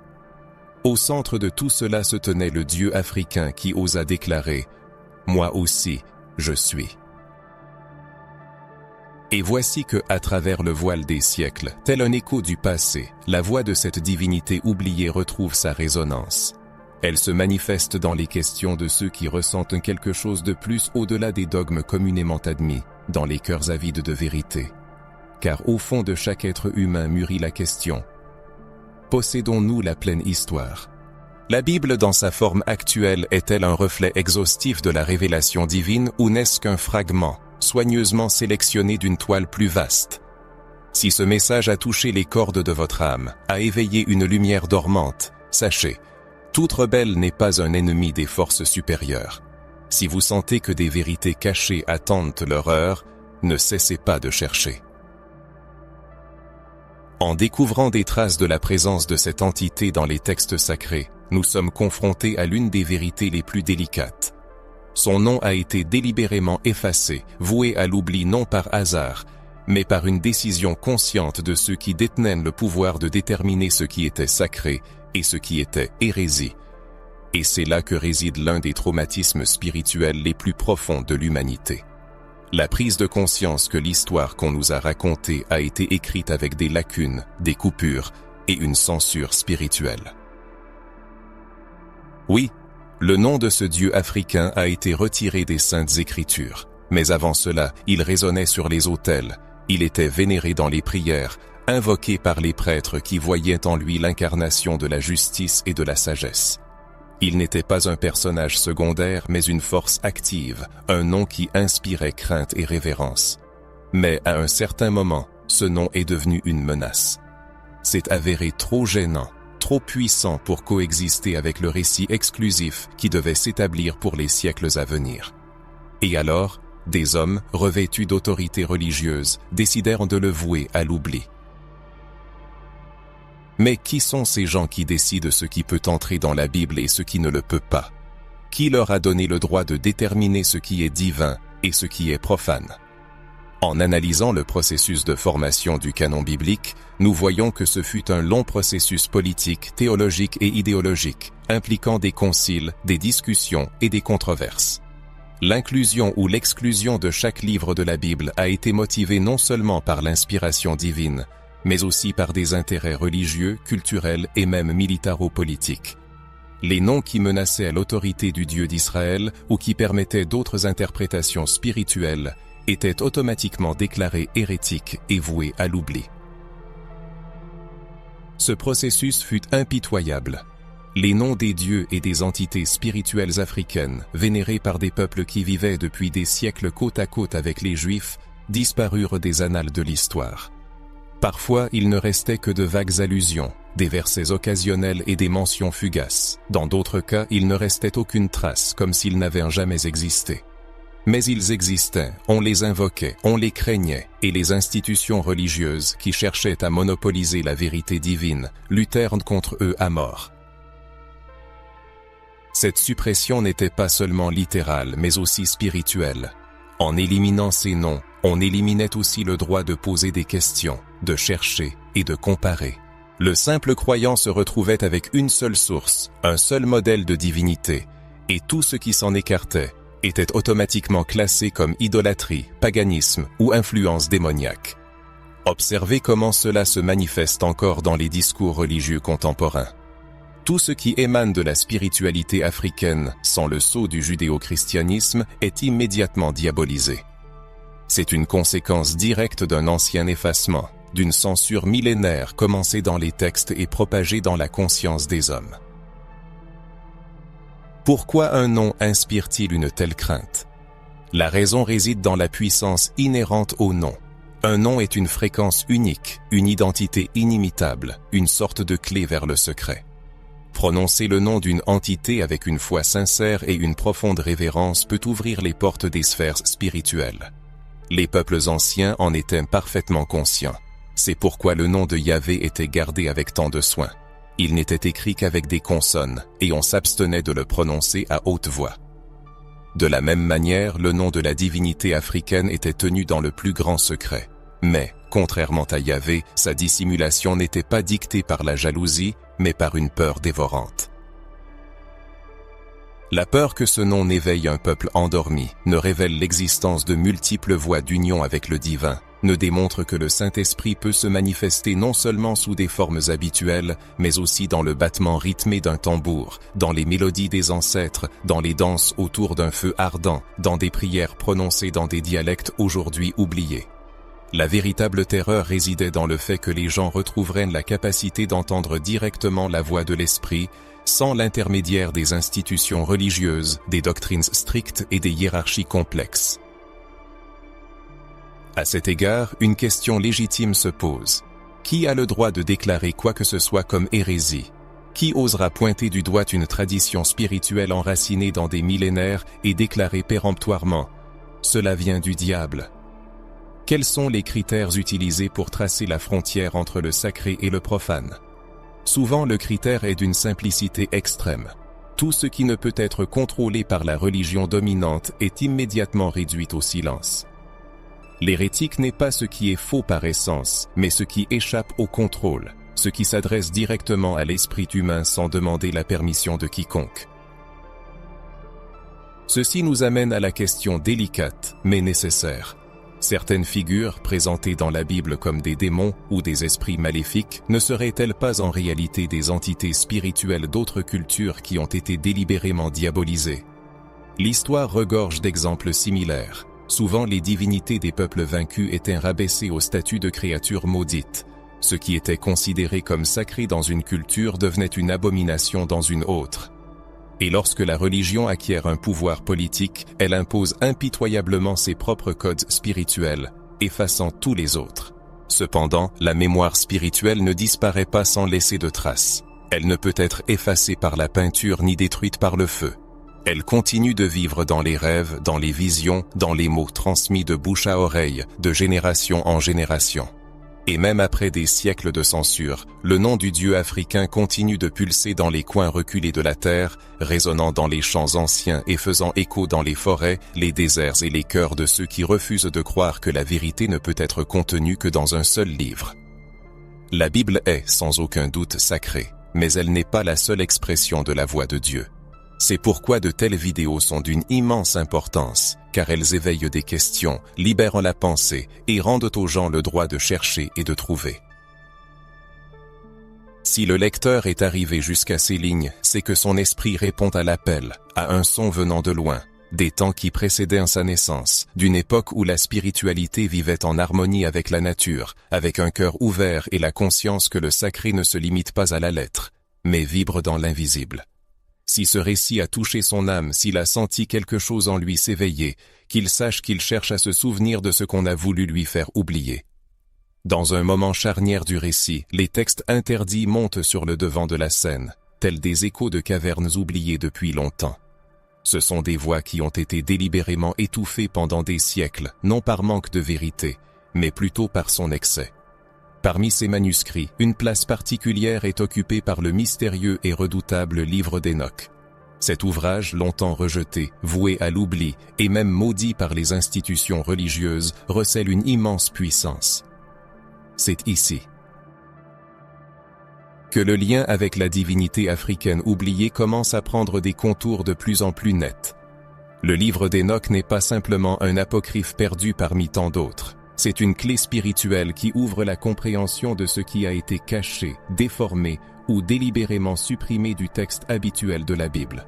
Speaker 1: Au centre de tout cela se tenait le Dieu africain qui osa déclarer « Moi aussi, je suis ». Et voici que, à travers le voile des siècles, tel un écho du passé, la voix de cette divinité oubliée retrouve sa résonance. Elle se manifeste dans les questions de ceux qui ressentent quelque chose de plus au-delà des dogmes communément admis, dans les cœurs avides de vérité. Car au fond de chaque être humain mûrit la question: possédons-nous la pleine histoire? La Bible dans sa forme actuelle est-elle un reflet exhaustif de la révélation divine ou n'est-ce qu'un fragment, soigneusement sélectionné d'une toile plus vaste? Si ce message a touché les cordes de votre âme, a éveillé une lumière dormante, sachez, toute rebelle n'est pas un ennemi des forces supérieures. Si vous sentez que des vérités cachées attendent leur heure, ne cessez pas de chercher. En découvrant des traces de la présence de cette entité dans les textes sacrés, nous sommes confrontés à l'une des vérités les plus délicates. Son nom a été délibérément effacé, voué à l'oubli non par hasard, mais par une décision consciente de ceux qui détenaient le pouvoir de déterminer ce qui était sacré et ce qui était hérésie. Et c'est là que réside l'un des traumatismes spirituels les plus profonds de l'humanité. La prise de conscience que l'histoire qu'on nous a racontée a été écrite avec des lacunes, des coupures et une censure spirituelle. Oui, le nom de ce Dieu africain a été retiré des Saintes Écritures, mais avant cela, il résonnait sur les autels, il était vénéré dans les prières, invoqué par les prêtres qui voyaient en lui l'incarnation de la justice et de la sagesse. Il n'était pas un personnage secondaire, mais une force active, un nom qui inspirait crainte et révérence. Mais à un certain moment, ce nom est devenu une menace. C'est avéré trop gênant, trop puissant pour coexister avec le récit exclusif qui devait s'établir pour les siècles à venir. Et alors, des hommes, revêtus d'autorité religieuse, décidèrent de le vouer à l'oubli. Mais qui sont ces gens qui décident ce qui peut entrer dans la Bible et ce qui ne le peut pas? Qui leur a donné le droit de déterminer ce qui est divin et ce qui est profane? En analysant le processus de formation du canon biblique, nous voyons que ce fut un long processus politique, théologique et idéologique, impliquant des conciles, des discussions et des controverses. L'inclusion ou l'exclusion de chaque livre de la Bible a été motivée non seulement par l'inspiration divine, mais aussi par des intérêts religieux, culturels et même militaro-politiques. Les noms qui menaçaient l'autorité du Dieu d'Israël ou qui permettaient d'autres interprétations spirituelles étaient automatiquement déclarés hérétiques et voués à l'oubli. Ce processus fut impitoyable. Les noms des dieux et des entités spirituelles africaines, vénérés par des peuples qui vivaient depuis des siècles côte à côte avec les Juifs, disparurent des annales de l'histoire. Parfois, il ne restait que de vagues allusions, des versets occasionnels et des mentions fugaces. Dans d'autres cas, il ne restait aucune trace, comme s'ils n'avaient jamais existé. Mais ils existaient, on les invoquait, on les craignait, et les institutions religieuses qui cherchaient à monopoliser la vérité divine luttèrent contre eux à mort. Cette suppression n'était pas seulement littérale, mais aussi spirituelle. En éliminant ces noms, on éliminait aussi le droit de poser des questions, de chercher et de comparer. Le simple croyant se retrouvait avec une seule source, un seul modèle de divinité, et tout ce qui s'en écartait était automatiquement classé comme idolâtrie, paganisme ou influence démoniaque. Observez comment cela se manifeste encore dans les discours religieux contemporains. Tout ce qui émane de la spiritualité africaine, sans le sceau du judéo-christianisme, est immédiatement diabolisé. C'est une conséquence directe d'un ancien effacement, d'une censure millénaire commencée dans les textes et propagée dans la conscience des hommes. Pourquoi un nom inspire-t-il une telle crainte? La raison réside dans la puissance inhérente au nom. Un nom est une fréquence unique, une identité inimitable, une sorte de clé vers le secret. Prononcer le nom d'une entité avec une foi sincère et une profonde révérence peut ouvrir les portes des sphères spirituelles. Les peuples anciens en étaient parfaitement conscients. C'est pourquoi le nom de Yahvé était gardé avec tant de soin. Il n'était écrit qu'avec des consonnes, et on s'abstenait de le prononcer à haute voix. De la même manière, le nom de la divinité africaine était tenu dans le plus grand secret. Mais, contrairement à Yahvé, sa dissimulation n'était pas dictée par la jalousie, mais par une peur dévorante. La peur que ce nom n'éveille un peuple endormi, ne révèle l'existence de multiples voies d'union avec le divin, ne démontre que le Saint-Esprit peut se manifester non seulement sous des formes habituelles, mais aussi dans le battement rythmé d'un tambour, dans les mélodies des ancêtres, dans les danses autour d'un feu ardent, dans des prières prononcées dans des dialectes aujourd'hui oubliés. La véritable terreur résidait dans le fait que les gens retrouveraient la capacité d'entendre directement la voix de l'Esprit, sans l'intermédiaire des institutions religieuses, des doctrines strictes et des hiérarchies complexes. À cet égard, une question légitime se pose. Qui a le droit de déclarer quoi que ce soit comme hérésie? Qui osera pointer du doigt une tradition spirituelle enracinée dans des millénaires et déclarer péremptoirement « Cela vient du diable ». Quels sont les critères utilisés pour tracer la frontière entre le sacré et le profane? Souvent, le critère est d'une simplicité extrême. Tout ce qui ne peut être contrôlé par la religion dominante est immédiatement réduit au silence. L'hérétique n'est pas ce qui est faux par essence, mais ce qui échappe au contrôle, ce qui s'adresse directement à l'esprit humain sans demander la permission de quiconque. Ceci nous amène à la question délicate, mais nécessaire. Certaines figures, présentées dans la Bible comme des démons ou des esprits maléfiques, ne seraient-elles pas en réalité des entités spirituelles d'autres cultures qui ont été délibérément diabolisées? L'histoire regorge d'exemples similaires. Souvent, les divinités des peuples vaincus étaient rabaissées au statut de créatures maudites. Ce qui était considéré comme sacré dans une culture devenait une abomination dans une autre. Et lorsque la religion acquiert un pouvoir politique, elle impose impitoyablement ses propres codes spirituels, effaçant tous les autres. Cependant, la mémoire spirituelle ne disparaît pas sans laisser de traces. Elle ne peut être effacée par la peinture ni détruite par le feu. Elle continue de vivre dans les rêves, dans les visions, dans les mots transmis de bouche à oreille, de génération en génération. Et même après des siècles de censure, le nom du dieu africain continue de pulser dans les coins reculés de la terre, résonnant dans les champs anciens et faisant écho dans les forêts, les déserts et les cœurs de ceux qui refusent de croire que la vérité ne peut être contenue que dans un seul livre. La Bible est, sans aucun doute, sacrée, mais elle n'est pas la seule expression de la voix de Dieu. C'est pourquoi de telles vidéos sont d'une immense importance, car elles éveillent des questions, libèrent la pensée et rendent aux gens le droit de chercher et de trouver. Si le lecteur est arrivé jusqu'à ces lignes, c'est que son esprit répond à l'appel, à un son venant de loin, des temps qui précédaient sa naissance, d'une époque où la spiritualité vivait en harmonie avec la nature, avec un cœur ouvert et la conscience que le sacré ne se limite pas à la lettre, mais vibre dans l'invisible. Si ce récit a touché son âme, s'il a senti quelque chose en lui s'éveiller, qu'il sache qu'il cherche à se souvenir de ce qu'on a voulu lui faire oublier. Dans un moment charnière du récit, les textes interdits montent sur le devant de la scène, tels des échos de cavernes oubliées depuis longtemps. Ce sont des voix qui ont été délibérément étouffées pendant des siècles, non par manque de vérité, mais plutôt par son excès. Parmi ces manuscrits, une place particulière est occupée par le mystérieux et redoutable livre d'Enoch. Cet ouvrage, longtemps rejeté, voué à l'oubli et même maudit par les institutions religieuses, recèle une immense puissance. C'est ici que le lien avec la divinité africaine oubliée commence à prendre des contours de plus en plus nets. Le livre d'Enoch n'est pas simplement un apocryphe perdu parmi tant d'autres. C'est une clé spirituelle qui ouvre la compréhension de ce qui a été caché, déformé ou délibérément supprimé du texte habituel de la Bible.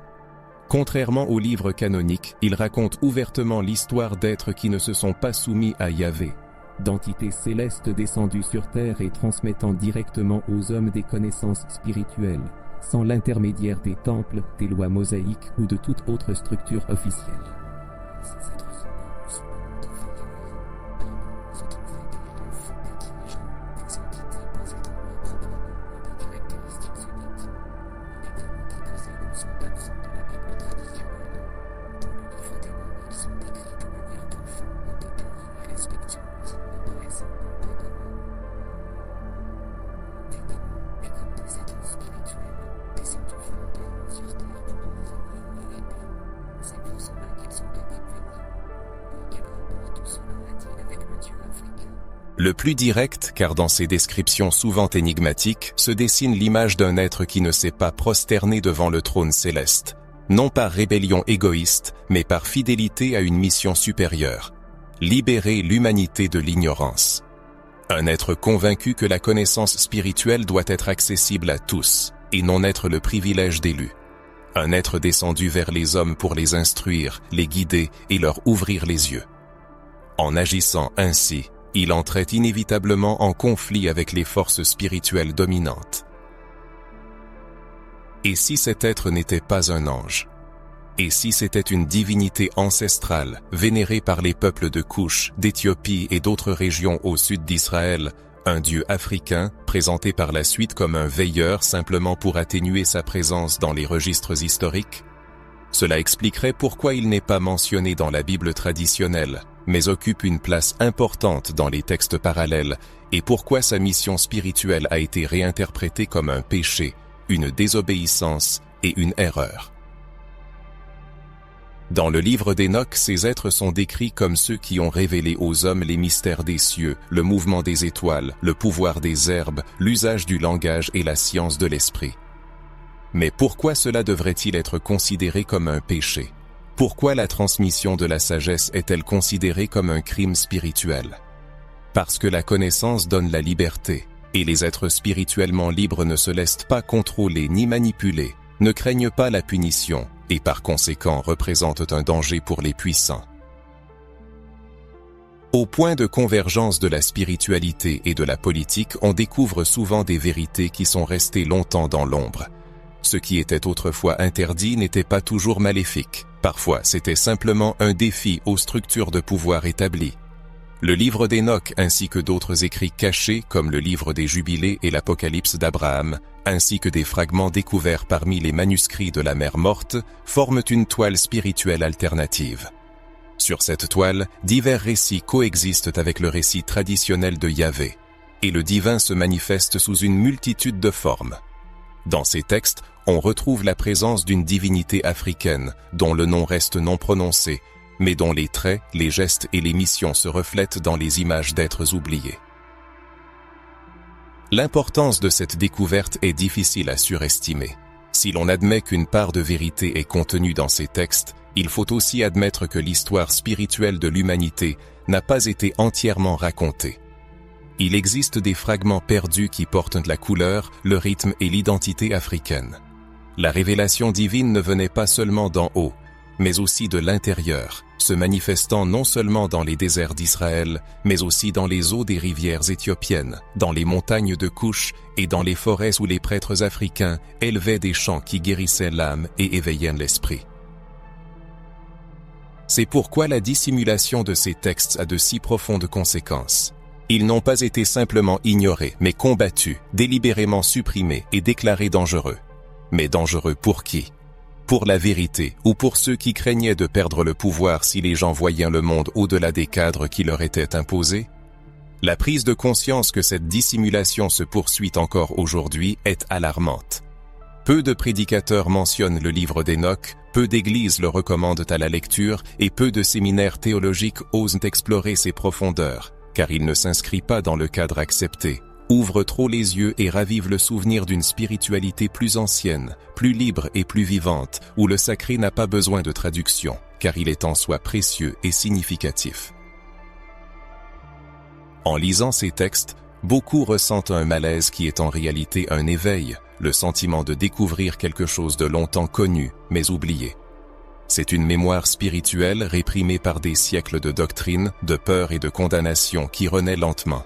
Speaker 1: Contrairement aux livres canoniques, il raconte ouvertement l'histoire d'êtres qui ne se sont pas soumis à Yahvé, d'entités célestes descendues sur terre et transmettant directement aux hommes des connaissances spirituelles, sans l'intermédiaire des temples, des lois mosaïques ou de toute autre structure officielle.
Speaker 2: Ces êtres sont nés musulmans de se trouver des lieux fondés des entités possédant probablement des caractéristiques uniques. Les données déposées ne sont absents de la Bible traditionnelle. Dans le livre d'Enoch, ils sont décrits de manière profonde, détaillée et respectueuse, apparaissant abondamment. Des démons, mais comme des êtres spirituels, descendus volontairement sur terre pour enseigner et aider. C'est pour cela qu'ils sont éparpillés. Quel rapport tout cela a-t-il avec le Dieu africain?
Speaker 1: Le plus direct, car dans ces descriptions souvent énigmatiques, se dessine l'image d'un être qui ne s'est pas prosterné devant le trône céleste, non par rébellion égoïste, mais par fidélité à une mission supérieure, libérer l'humanité de l'ignorance. Un être convaincu que la connaissance spirituelle doit être accessible à tous, et non être le privilège d'élus. Un être descendu vers les hommes pour les instruire, les guider et leur ouvrir les yeux. En agissant ainsi, il entrait inévitablement en conflit avec les forces spirituelles dominantes. Et si cet être n'était pas un ange? Et si c'était une divinité ancestrale, vénérée par les peuples de Couche, d'Éthiopie et d'autres régions au sud d'Israël, un dieu africain, présenté par la suite comme un veilleur simplement pour atténuer sa présence dans les registres historiques? Cela expliquerait pourquoi il n'est pas mentionné dans la Bible traditionnelle, mais occupe une place importante dans les textes parallèles, et pourquoi sa mission spirituelle a été réinterprétée comme un péché, une désobéissance et une erreur. Dans le livre d'Enoch, ces êtres sont décrits comme ceux qui ont révélé aux hommes les mystères des cieux, le mouvement des étoiles, le pouvoir des herbes, l'usage du langage et la science de l'esprit. Mais pourquoi cela devrait-il être considéré comme un péché? Pourquoi la transmission de la sagesse est-elle considérée comme un crime spirituel? Parce que la connaissance donne la liberté, et les êtres spirituellement libres ne se laissent pas contrôler ni manipuler, ne craignent pas la punition, et par conséquent représentent un danger pour les puissants. Au point de convergence de la spiritualité et de la politique, on découvre souvent des vérités qui sont restées longtemps dans l'ombre. Ce qui était autrefois interdit n'était pas toujours maléfique. Parfois, c'était simplement un défi aux structures de pouvoir établies. Le livre d'Enoch ainsi que d'autres écrits cachés comme le livre des Jubilés et l'Apocalypse d'Abraham, ainsi que des fragments découverts parmi les manuscrits de la mer morte, forment une toile spirituelle alternative. Sur cette toile, divers récits coexistent avec le récit traditionnel de Yahvé, et le divin se manifeste sous une multitude de formes. Dans ces textes, on retrouve la présence d'une divinité africaine, dont le nom reste non prononcé, mais dont les traits, les gestes et les missions se reflètent dans les images d'êtres oubliés. L'importance de cette découverte est difficile à surestimer. Si l'on admet qu'une part de vérité est contenue dans ces textes, il faut aussi admettre que l'histoire spirituelle de l'humanité n'a pas été entièrement racontée. Il existe des fragments perdus qui portent la couleur, le rythme et l'identité africaine. La révélation divine ne venait pas seulement d'en haut, mais aussi de l'intérieur, se manifestant non seulement dans les déserts d'Israël, mais aussi dans les eaux des rivières éthiopiennes, dans les montagnes de Couche et dans les forêts où les prêtres africains élevaient des chants qui guérissaient l'âme et éveillaient l'esprit. C'est pourquoi la dissimulation de ces textes a de si profondes conséquences. Ils n'ont pas été simplement ignorés, mais combattus, délibérément supprimés et déclarés dangereux. Mais dangereux pour qui ? Pour la vérité ou pour ceux qui craignaient de perdre le pouvoir si les gens voyaient le monde au-delà des cadres qui leur étaient imposés? La prise de conscience que cette dissimulation se poursuit encore aujourd'hui est alarmante. Peu de prédicateurs mentionnent le livre d'Enoch, peu d'églises le recommandent à la lecture et peu de séminaires théologiques osent explorer ses profondeurs, car il ne s'inscrit pas dans le cadre accepté, ouvre trop les yeux et ravive le souvenir d'une spiritualité plus ancienne, plus libre et plus vivante, où le sacré n'a pas besoin de traduction, car il est en soi précieux et significatif. En lisant ces textes, beaucoup ressentent un malaise qui est en réalité un éveil, le sentiment de découvrir quelque chose de longtemps connu, mais oublié. C'est une mémoire spirituelle réprimée par des siècles de doctrine, de peur et de condamnation qui renaît lentement.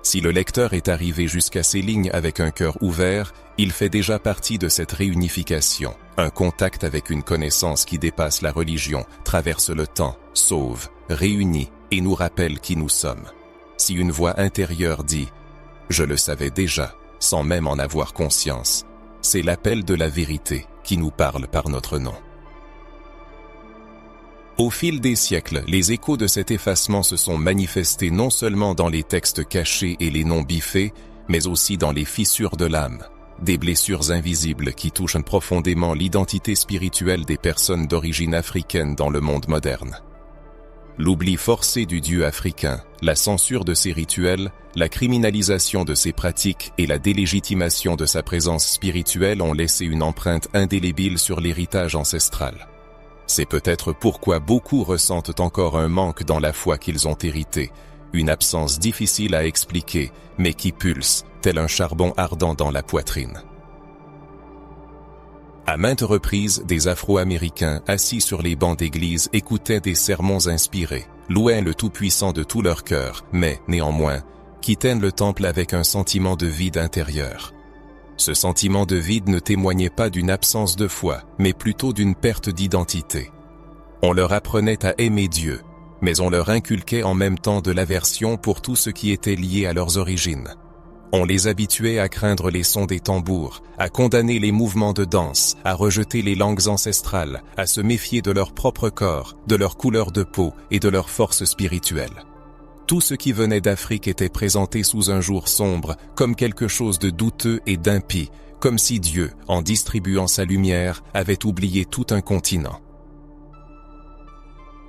Speaker 1: Si le lecteur est arrivé jusqu'à ces lignes avec un cœur ouvert, il fait déjà partie de cette réunification, un contact avec une connaissance qui dépasse la religion, traverse le temps, sauve, réunit et nous rappelle qui nous sommes. Si une voix intérieure dit « Je le savais déjà », sans même en avoir conscience, c'est l'appel de la vérité qui nous parle par notre nom. Au fil des siècles, les échos de cet effacement se sont manifestés non seulement dans les textes cachés et les noms biffés, mais aussi dans les fissures de l'âme, des blessures invisibles qui touchent profondément l'identité spirituelle des personnes d'origine africaine dans le monde moderne. L'oubli forcé du Dieu africain, la censure de ses rituels, la criminalisation de ses pratiques et la délégitimation de sa présence spirituelle ont laissé une empreinte indélébile sur l'héritage ancestral. C'est peut-être pourquoi beaucoup ressentent encore un manque dans la foi qu'ils ont héritée, une absence difficile à expliquer, mais qui pulse, tel un charbon ardent dans la poitrine. À maintes reprises, des Afro-Américains assis sur les bancs d'église écoutaient des sermons inspirés, louaient le Tout-Puissant de tout leur cœur, mais, néanmoins, quittaient le temple avec un sentiment de vide intérieur. Ce sentiment de vide ne témoignait pas d'une absence de foi, mais plutôt d'une perte d'identité. On leur apprenait à aimer Dieu, mais on leur inculquait en même temps de l'aversion pour tout ce qui était lié à leurs origines. On les habituait à craindre les sons des tambours, à condamner les mouvements de danse, à rejeter les langues ancestrales, à se méfier de leur propre corps, de leur couleur de peau et de leur force spirituelle. Tout ce qui venait d'Afrique était présenté sous un jour sombre, comme quelque chose de douteux et d'impie, comme si Dieu, en distribuant sa lumière, avait oublié tout un continent.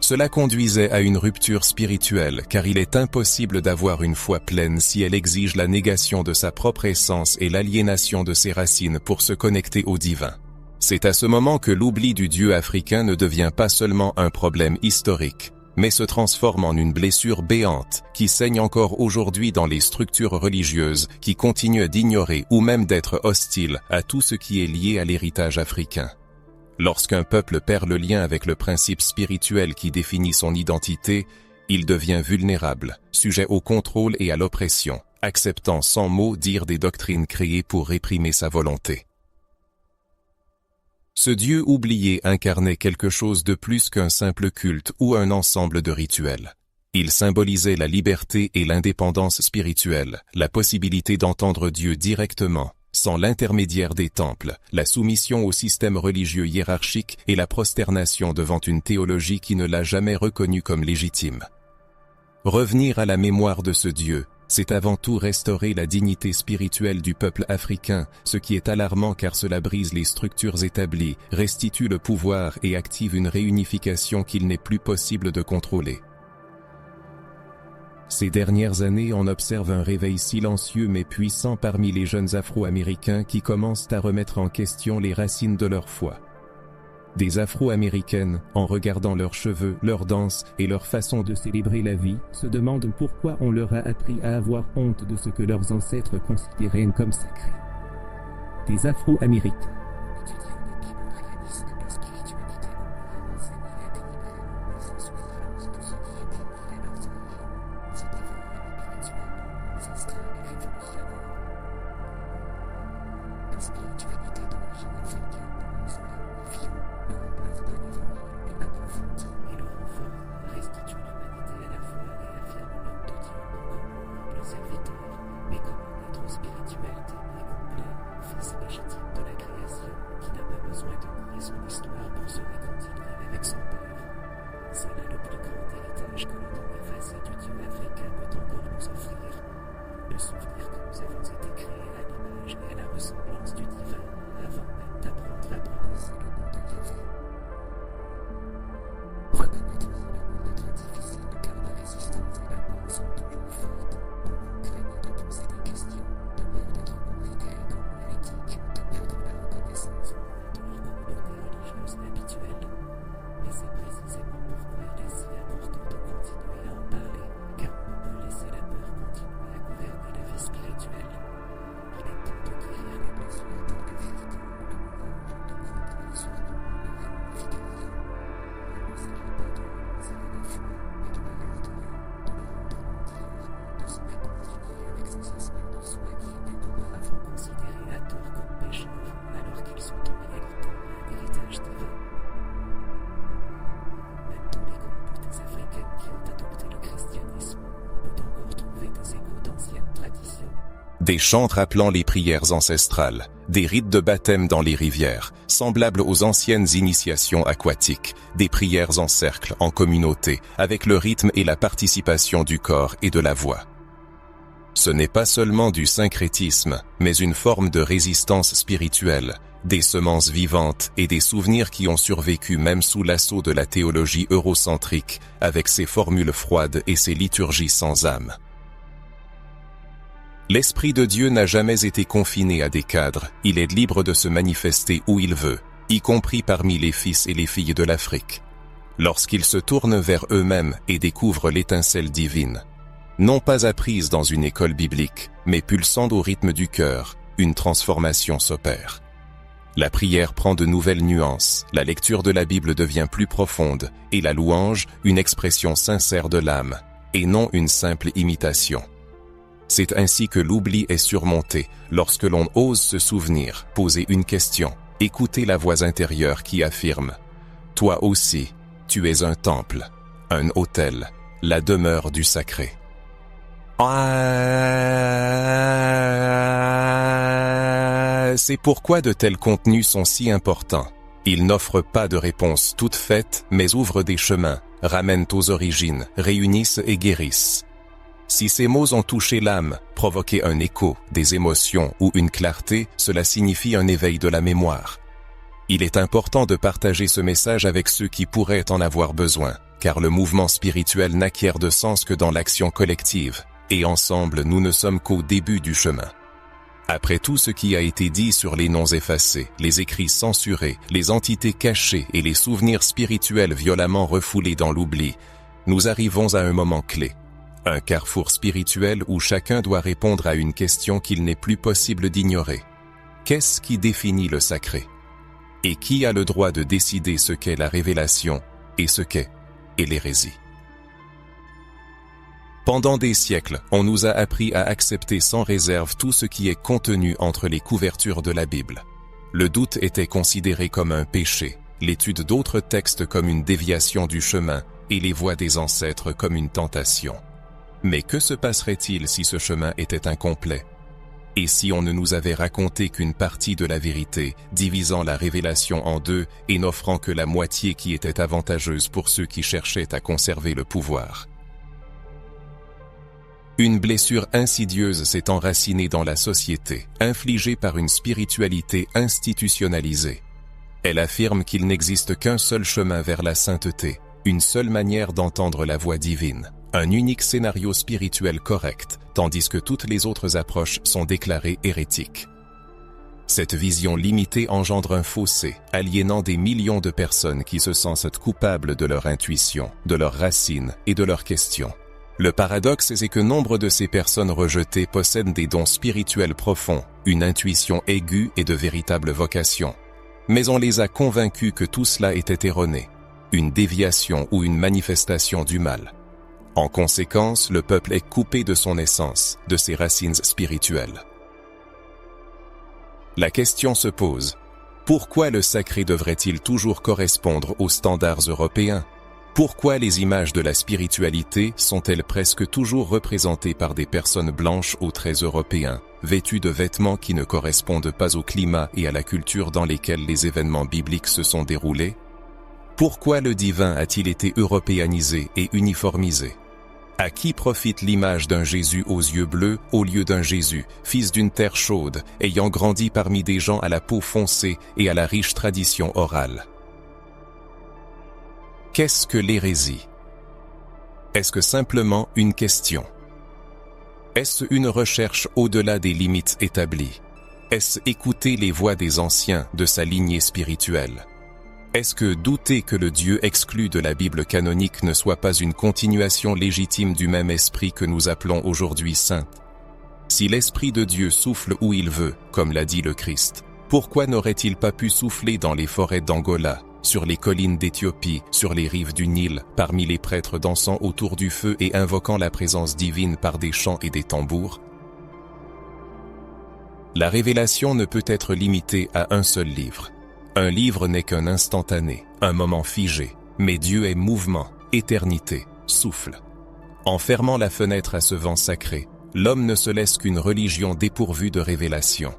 Speaker 1: Cela conduisait à une rupture spirituelle, car il est impossible d'avoir une foi pleine si elle exige la négation de sa propre essence et l'aliénation de ses racines pour se connecter au divin. C'est à ce moment que l'oubli du Dieu africain ne devient pas seulement un problème historique, mais se transforme en une blessure béante qui saigne encore aujourd'hui dans les structures religieuses qui continuent d'ignorer ou même d'être hostiles à tout ce qui est lié à l'héritage africain. Lorsqu'un peuple perd le lien avec le principe spirituel qui définit son identité, Il devient vulnérable, sujet au contrôle et à l'oppression, acceptant sans mots dire des doctrines créées pour réprimer sa volonté. Ce Dieu oublié incarnait quelque chose de plus qu'un simple culte ou un ensemble de rituels. Il symbolisait la liberté et l'indépendance spirituelle, la possibilité d'entendre Dieu directement, sans l'intermédiaire des temples, la soumission au système religieux hiérarchique et la prosternation devant une théologie qui ne l'a jamais reconnu comme légitime. Revenir à la mémoire de ce Dieu, c'est avant tout restaurer la dignité spirituelle du peuple africain, ce qui est alarmant car cela brise les structures établies, restitue le pouvoir et active une réunification qu'il n'est plus possible de contrôler. Ces dernières années, on observe un réveil silencieux mais puissant parmi les jeunes Afro-Américains qui commencent à remettre en question les racines de leur foi. Des Afro-Américaines, en regardant leurs cheveux, leurs danses et leur façon de célébrer la vie, se demandent pourquoi on leur a appris à avoir honte de ce que leurs ancêtres considéraient comme sacré. Des Afro-Américains. Des chants rappelant les prières ancestrales, des rites de baptême dans les rivières, semblables aux anciennes initiations aquatiques, des prières en cercle, en communauté, avec le rythme et la participation du corps et de la voix. Ce n'est pas seulement du syncrétisme, mais une forme de résistance spirituelle, des semences vivantes et des souvenirs qui ont survécu même sous l'assaut de la théologie eurocentrique, avec ses formules froides et ses liturgies sans âme. L'Esprit de Dieu n'a jamais été confiné à des cadres, il est libre de se manifester où il veut, y compris parmi les fils et les filles de l'Afrique. Lorsqu'ils se tournent vers eux-mêmes et découvrent l'étincelle divine, non pas apprise dans une école biblique, mais pulsant au rythme du cœur, une transformation s'opère. La prière prend de nouvelles nuances, la lecture de la Bible devient plus profonde, et la louange, une expression sincère de l'âme, et non une simple imitation. C'est ainsi que l'oubli est surmonté, lorsque l'on ose se souvenir, poser une question, écouter la voix intérieure qui affirme « Toi aussi, tu es un temple, un autel, la demeure du sacré. » C'est pourquoi de tels contenus sont si importants. Ils n'offrent pas de réponse toute faite, mais ouvrent des chemins, ramènent aux origines, réunissent et guérissent. Si ces mots ont touché l'âme, provoqué un écho, des émotions ou une clarté, cela signifie un éveil de la mémoire. Il est important de partager ce message avec ceux qui pourraient en avoir besoin, car le mouvement spirituel n'acquiert de sens que dans l'action collective, et ensemble nous ne sommes qu'au début du chemin. Après tout ce qui a été dit sur les noms effacés, les écrits censurés, les entités cachées et les souvenirs spirituels violemment refoulés dans l'oubli, nous arrivons à un moment clé. Un carrefour spirituel où chacun doit répondre à une question qu'il n'est plus possible d'ignorer. Qu'est-ce qui définit le sacré? Et qui a le droit de décider ce qu'est la révélation et ce qu'est l'hérésie? Pendant des siècles, on nous a appris à accepter sans réserve tout ce qui est contenu entre les couvertures de la Bible. Le doute était considéré comme un péché, l'étude d'autres textes comme une déviation du chemin et les voies des ancêtres comme une tentation. Mais que se passerait-il si ce chemin était incomplet? Et si on ne nous avait raconté qu'une partie de la vérité, divisant la révélation en deux et n'offrant que la moitié qui était avantageuse pour ceux qui cherchaient à conserver le pouvoir? Une blessure insidieuse s'est enracinée dans la société, infligée par une spiritualité institutionnalisée. Elle affirme qu'il n'existe qu'un seul chemin vers la sainteté, une seule manière d'entendre la voix divine, un unique scénario spirituel correct, tandis que toutes les autres approches sont déclarées hérétiques. Cette vision limitée engendre un fossé, aliénant des millions de personnes qui se sentent coupables de leur intuition, de leurs racines et de leurs questions. Le paradoxe, c'est que nombre de ces personnes rejetées possèdent des dons spirituels profonds, une intuition aiguë et de véritables vocations. Mais on les a convaincus que tout cela était erroné, une déviation ou une manifestation du mal. En conséquence, le peuple est coupé de son essence, de ses racines spirituelles. La question se pose, pourquoi le sacré devrait-il toujours correspondre aux standards européens? Pourquoi les images de la spiritualité sont-elles presque toujours représentées par des personnes blanches aux traits européens, vêtues de vêtements qui ne correspondent pas au climat et à la culture dans lesquels les événements bibliques se sont déroulés? Pourquoi le divin a-t-il été européanisé et uniformisé? À qui profite l'image d'un Jésus aux yeux bleus au lieu d'un Jésus, fils d'une terre chaude, ayant grandi parmi des gens à la peau foncée et à la riche tradition orale? Qu'est-ce que l'hérésie? Est-ce que simplement une question? Est-ce une recherche au-delà des limites établies? Est-ce écouter les voix des anciens de sa lignée spirituelle? Est-ce que douter que le Dieu exclu de la Bible canonique ne soit pas une continuation légitime du même esprit que nous appelons aujourd'hui saint? Si l'Esprit de Dieu souffle où il veut, comme l'a dit le Christ, pourquoi n'aurait-il pas pu souffler dans les forêts d'Angola, sur les collines d'Éthiopie, sur les rives du Nil, parmi les prêtres dansant autour du feu et invoquant la présence divine par des chants et des tambours? La révélation ne peut être limitée à un seul livre. Un livre n'est qu'un instantané, un moment figé, mais Dieu est mouvement, éternité, souffle. En fermant la fenêtre à ce vent sacré, l'homme ne se laisse qu'une religion dépourvue de révélation.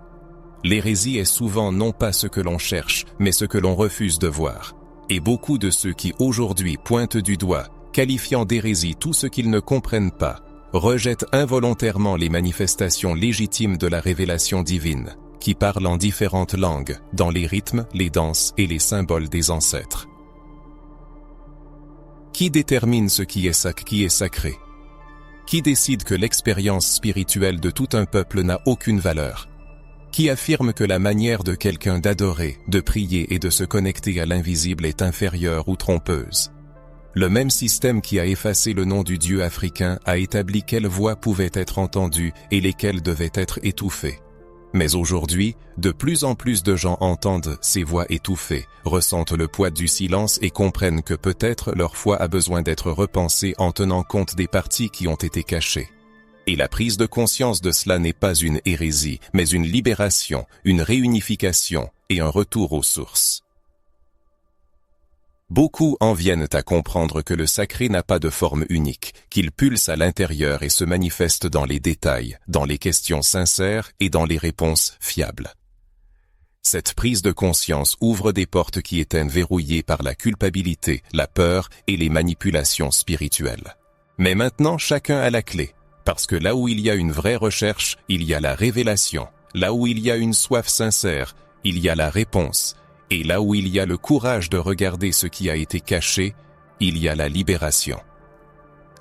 Speaker 1: L'hérésie est souvent non pas ce que l'on cherche, mais ce que l'on refuse de voir. Et beaucoup de ceux qui aujourd'hui pointent du doigt, qualifiant d'hérésie tout ce qu'ils ne comprennent pas, rejettent involontairement les manifestations légitimes de la révélation divine, qui parle en différentes langues, dans les rythmes, les danses et les symboles des ancêtres. Qui détermine ce qui est sacré? Qui décide que l'expérience spirituelle de tout un peuple n'a aucune valeur? Qui affirme que la manière de quelqu'un d'adorer, de prier et de se connecter à l'invisible est inférieure ou trompeuse? Le même système qui a effacé le nom du Dieu africain a établi quelles voix pouvaient être entendues et lesquelles devaient être étouffées. Mais aujourd'hui, de plus en plus de gens entendent ces voix étouffées, ressentent le poids du silence et comprennent que peut-être leur foi a besoin d'être repensée en tenant compte des parties qui ont été cachées. Et la prise de conscience de cela n'est pas une hérésie, mais une libération, une réunification et un retour aux sources. Beaucoup en viennent à comprendre que le sacré n'a pas de forme unique, qu'il pulse à l'intérieur et se manifeste dans les détails, dans les questions sincères et dans les réponses fiables. Cette prise de conscience ouvre des portes qui étaient verrouillées par la culpabilité, la peur et les manipulations spirituelles. Mais maintenant, chacun a la clé. Parce que là où il y a une vraie recherche, il y a la révélation. Là où il y a une soif sincère, il y a la réponse. Et là où il y a le courage de regarder ce qui a été caché, il y a la libération.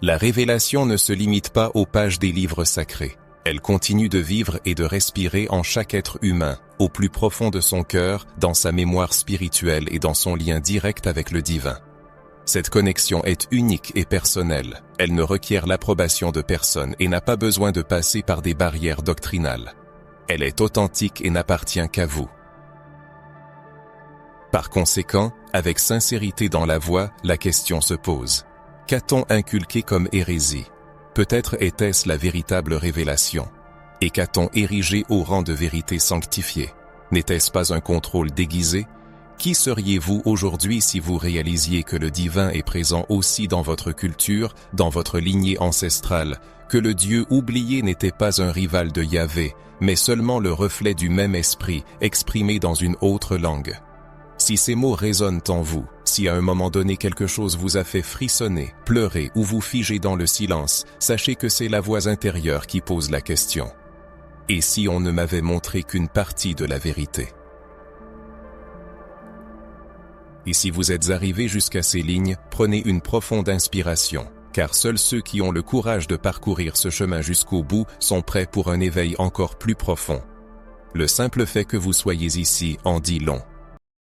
Speaker 1: La révélation ne se limite pas aux pages des livres sacrés. Elle continue de vivre et de respirer en chaque être humain, au plus profond de son cœur, dans sa mémoire spirituelle et dans son lien direct avec le divin. Cette connexion est unique et personnelle, elle ne requiert l'approbation de personne et n'a pas besoin de passer par des barrières doctrinales. Elle est authentique et n'appartient qu'à vous. Par conséquent, avec sincérité dans la voix, la question se pose. Qu'a-t-on inculqué comme hérésie? Peut-être était-ce la véritable révélation. Et qu'a-t-on érigé au rang de vérité sanctifiée? N'était-ce pas un contrôle déguisé? Qui seriez-vous aujourd'hui si vous réalisiez que le divin est présent aussi dans votre culture, dans votre lignée ancestrale, que le Dieu oublié n'était pas un rival de Yahvé, mais seulement le reflet du même esprit, exprimé dans une autre langue? Si ces mots résonnent en vous, si à un moment donné quelque chose vous a fait frissonner, pleurer ou vous figer dans le silence, sachez que c'est la voix intérieure qui pose la question. Et si on ne m'avait montré qu'une partie de la vérité? Et si vous êtes arrivé jusqu'à ces lignes, prenez une profonde inspiration, car seuls ceux qui ont le courage de parcourir ce chemin jusqu'au bout sont prêts pour un éveil encore plus profond. Le simple fait que vous soyez ici en dit long.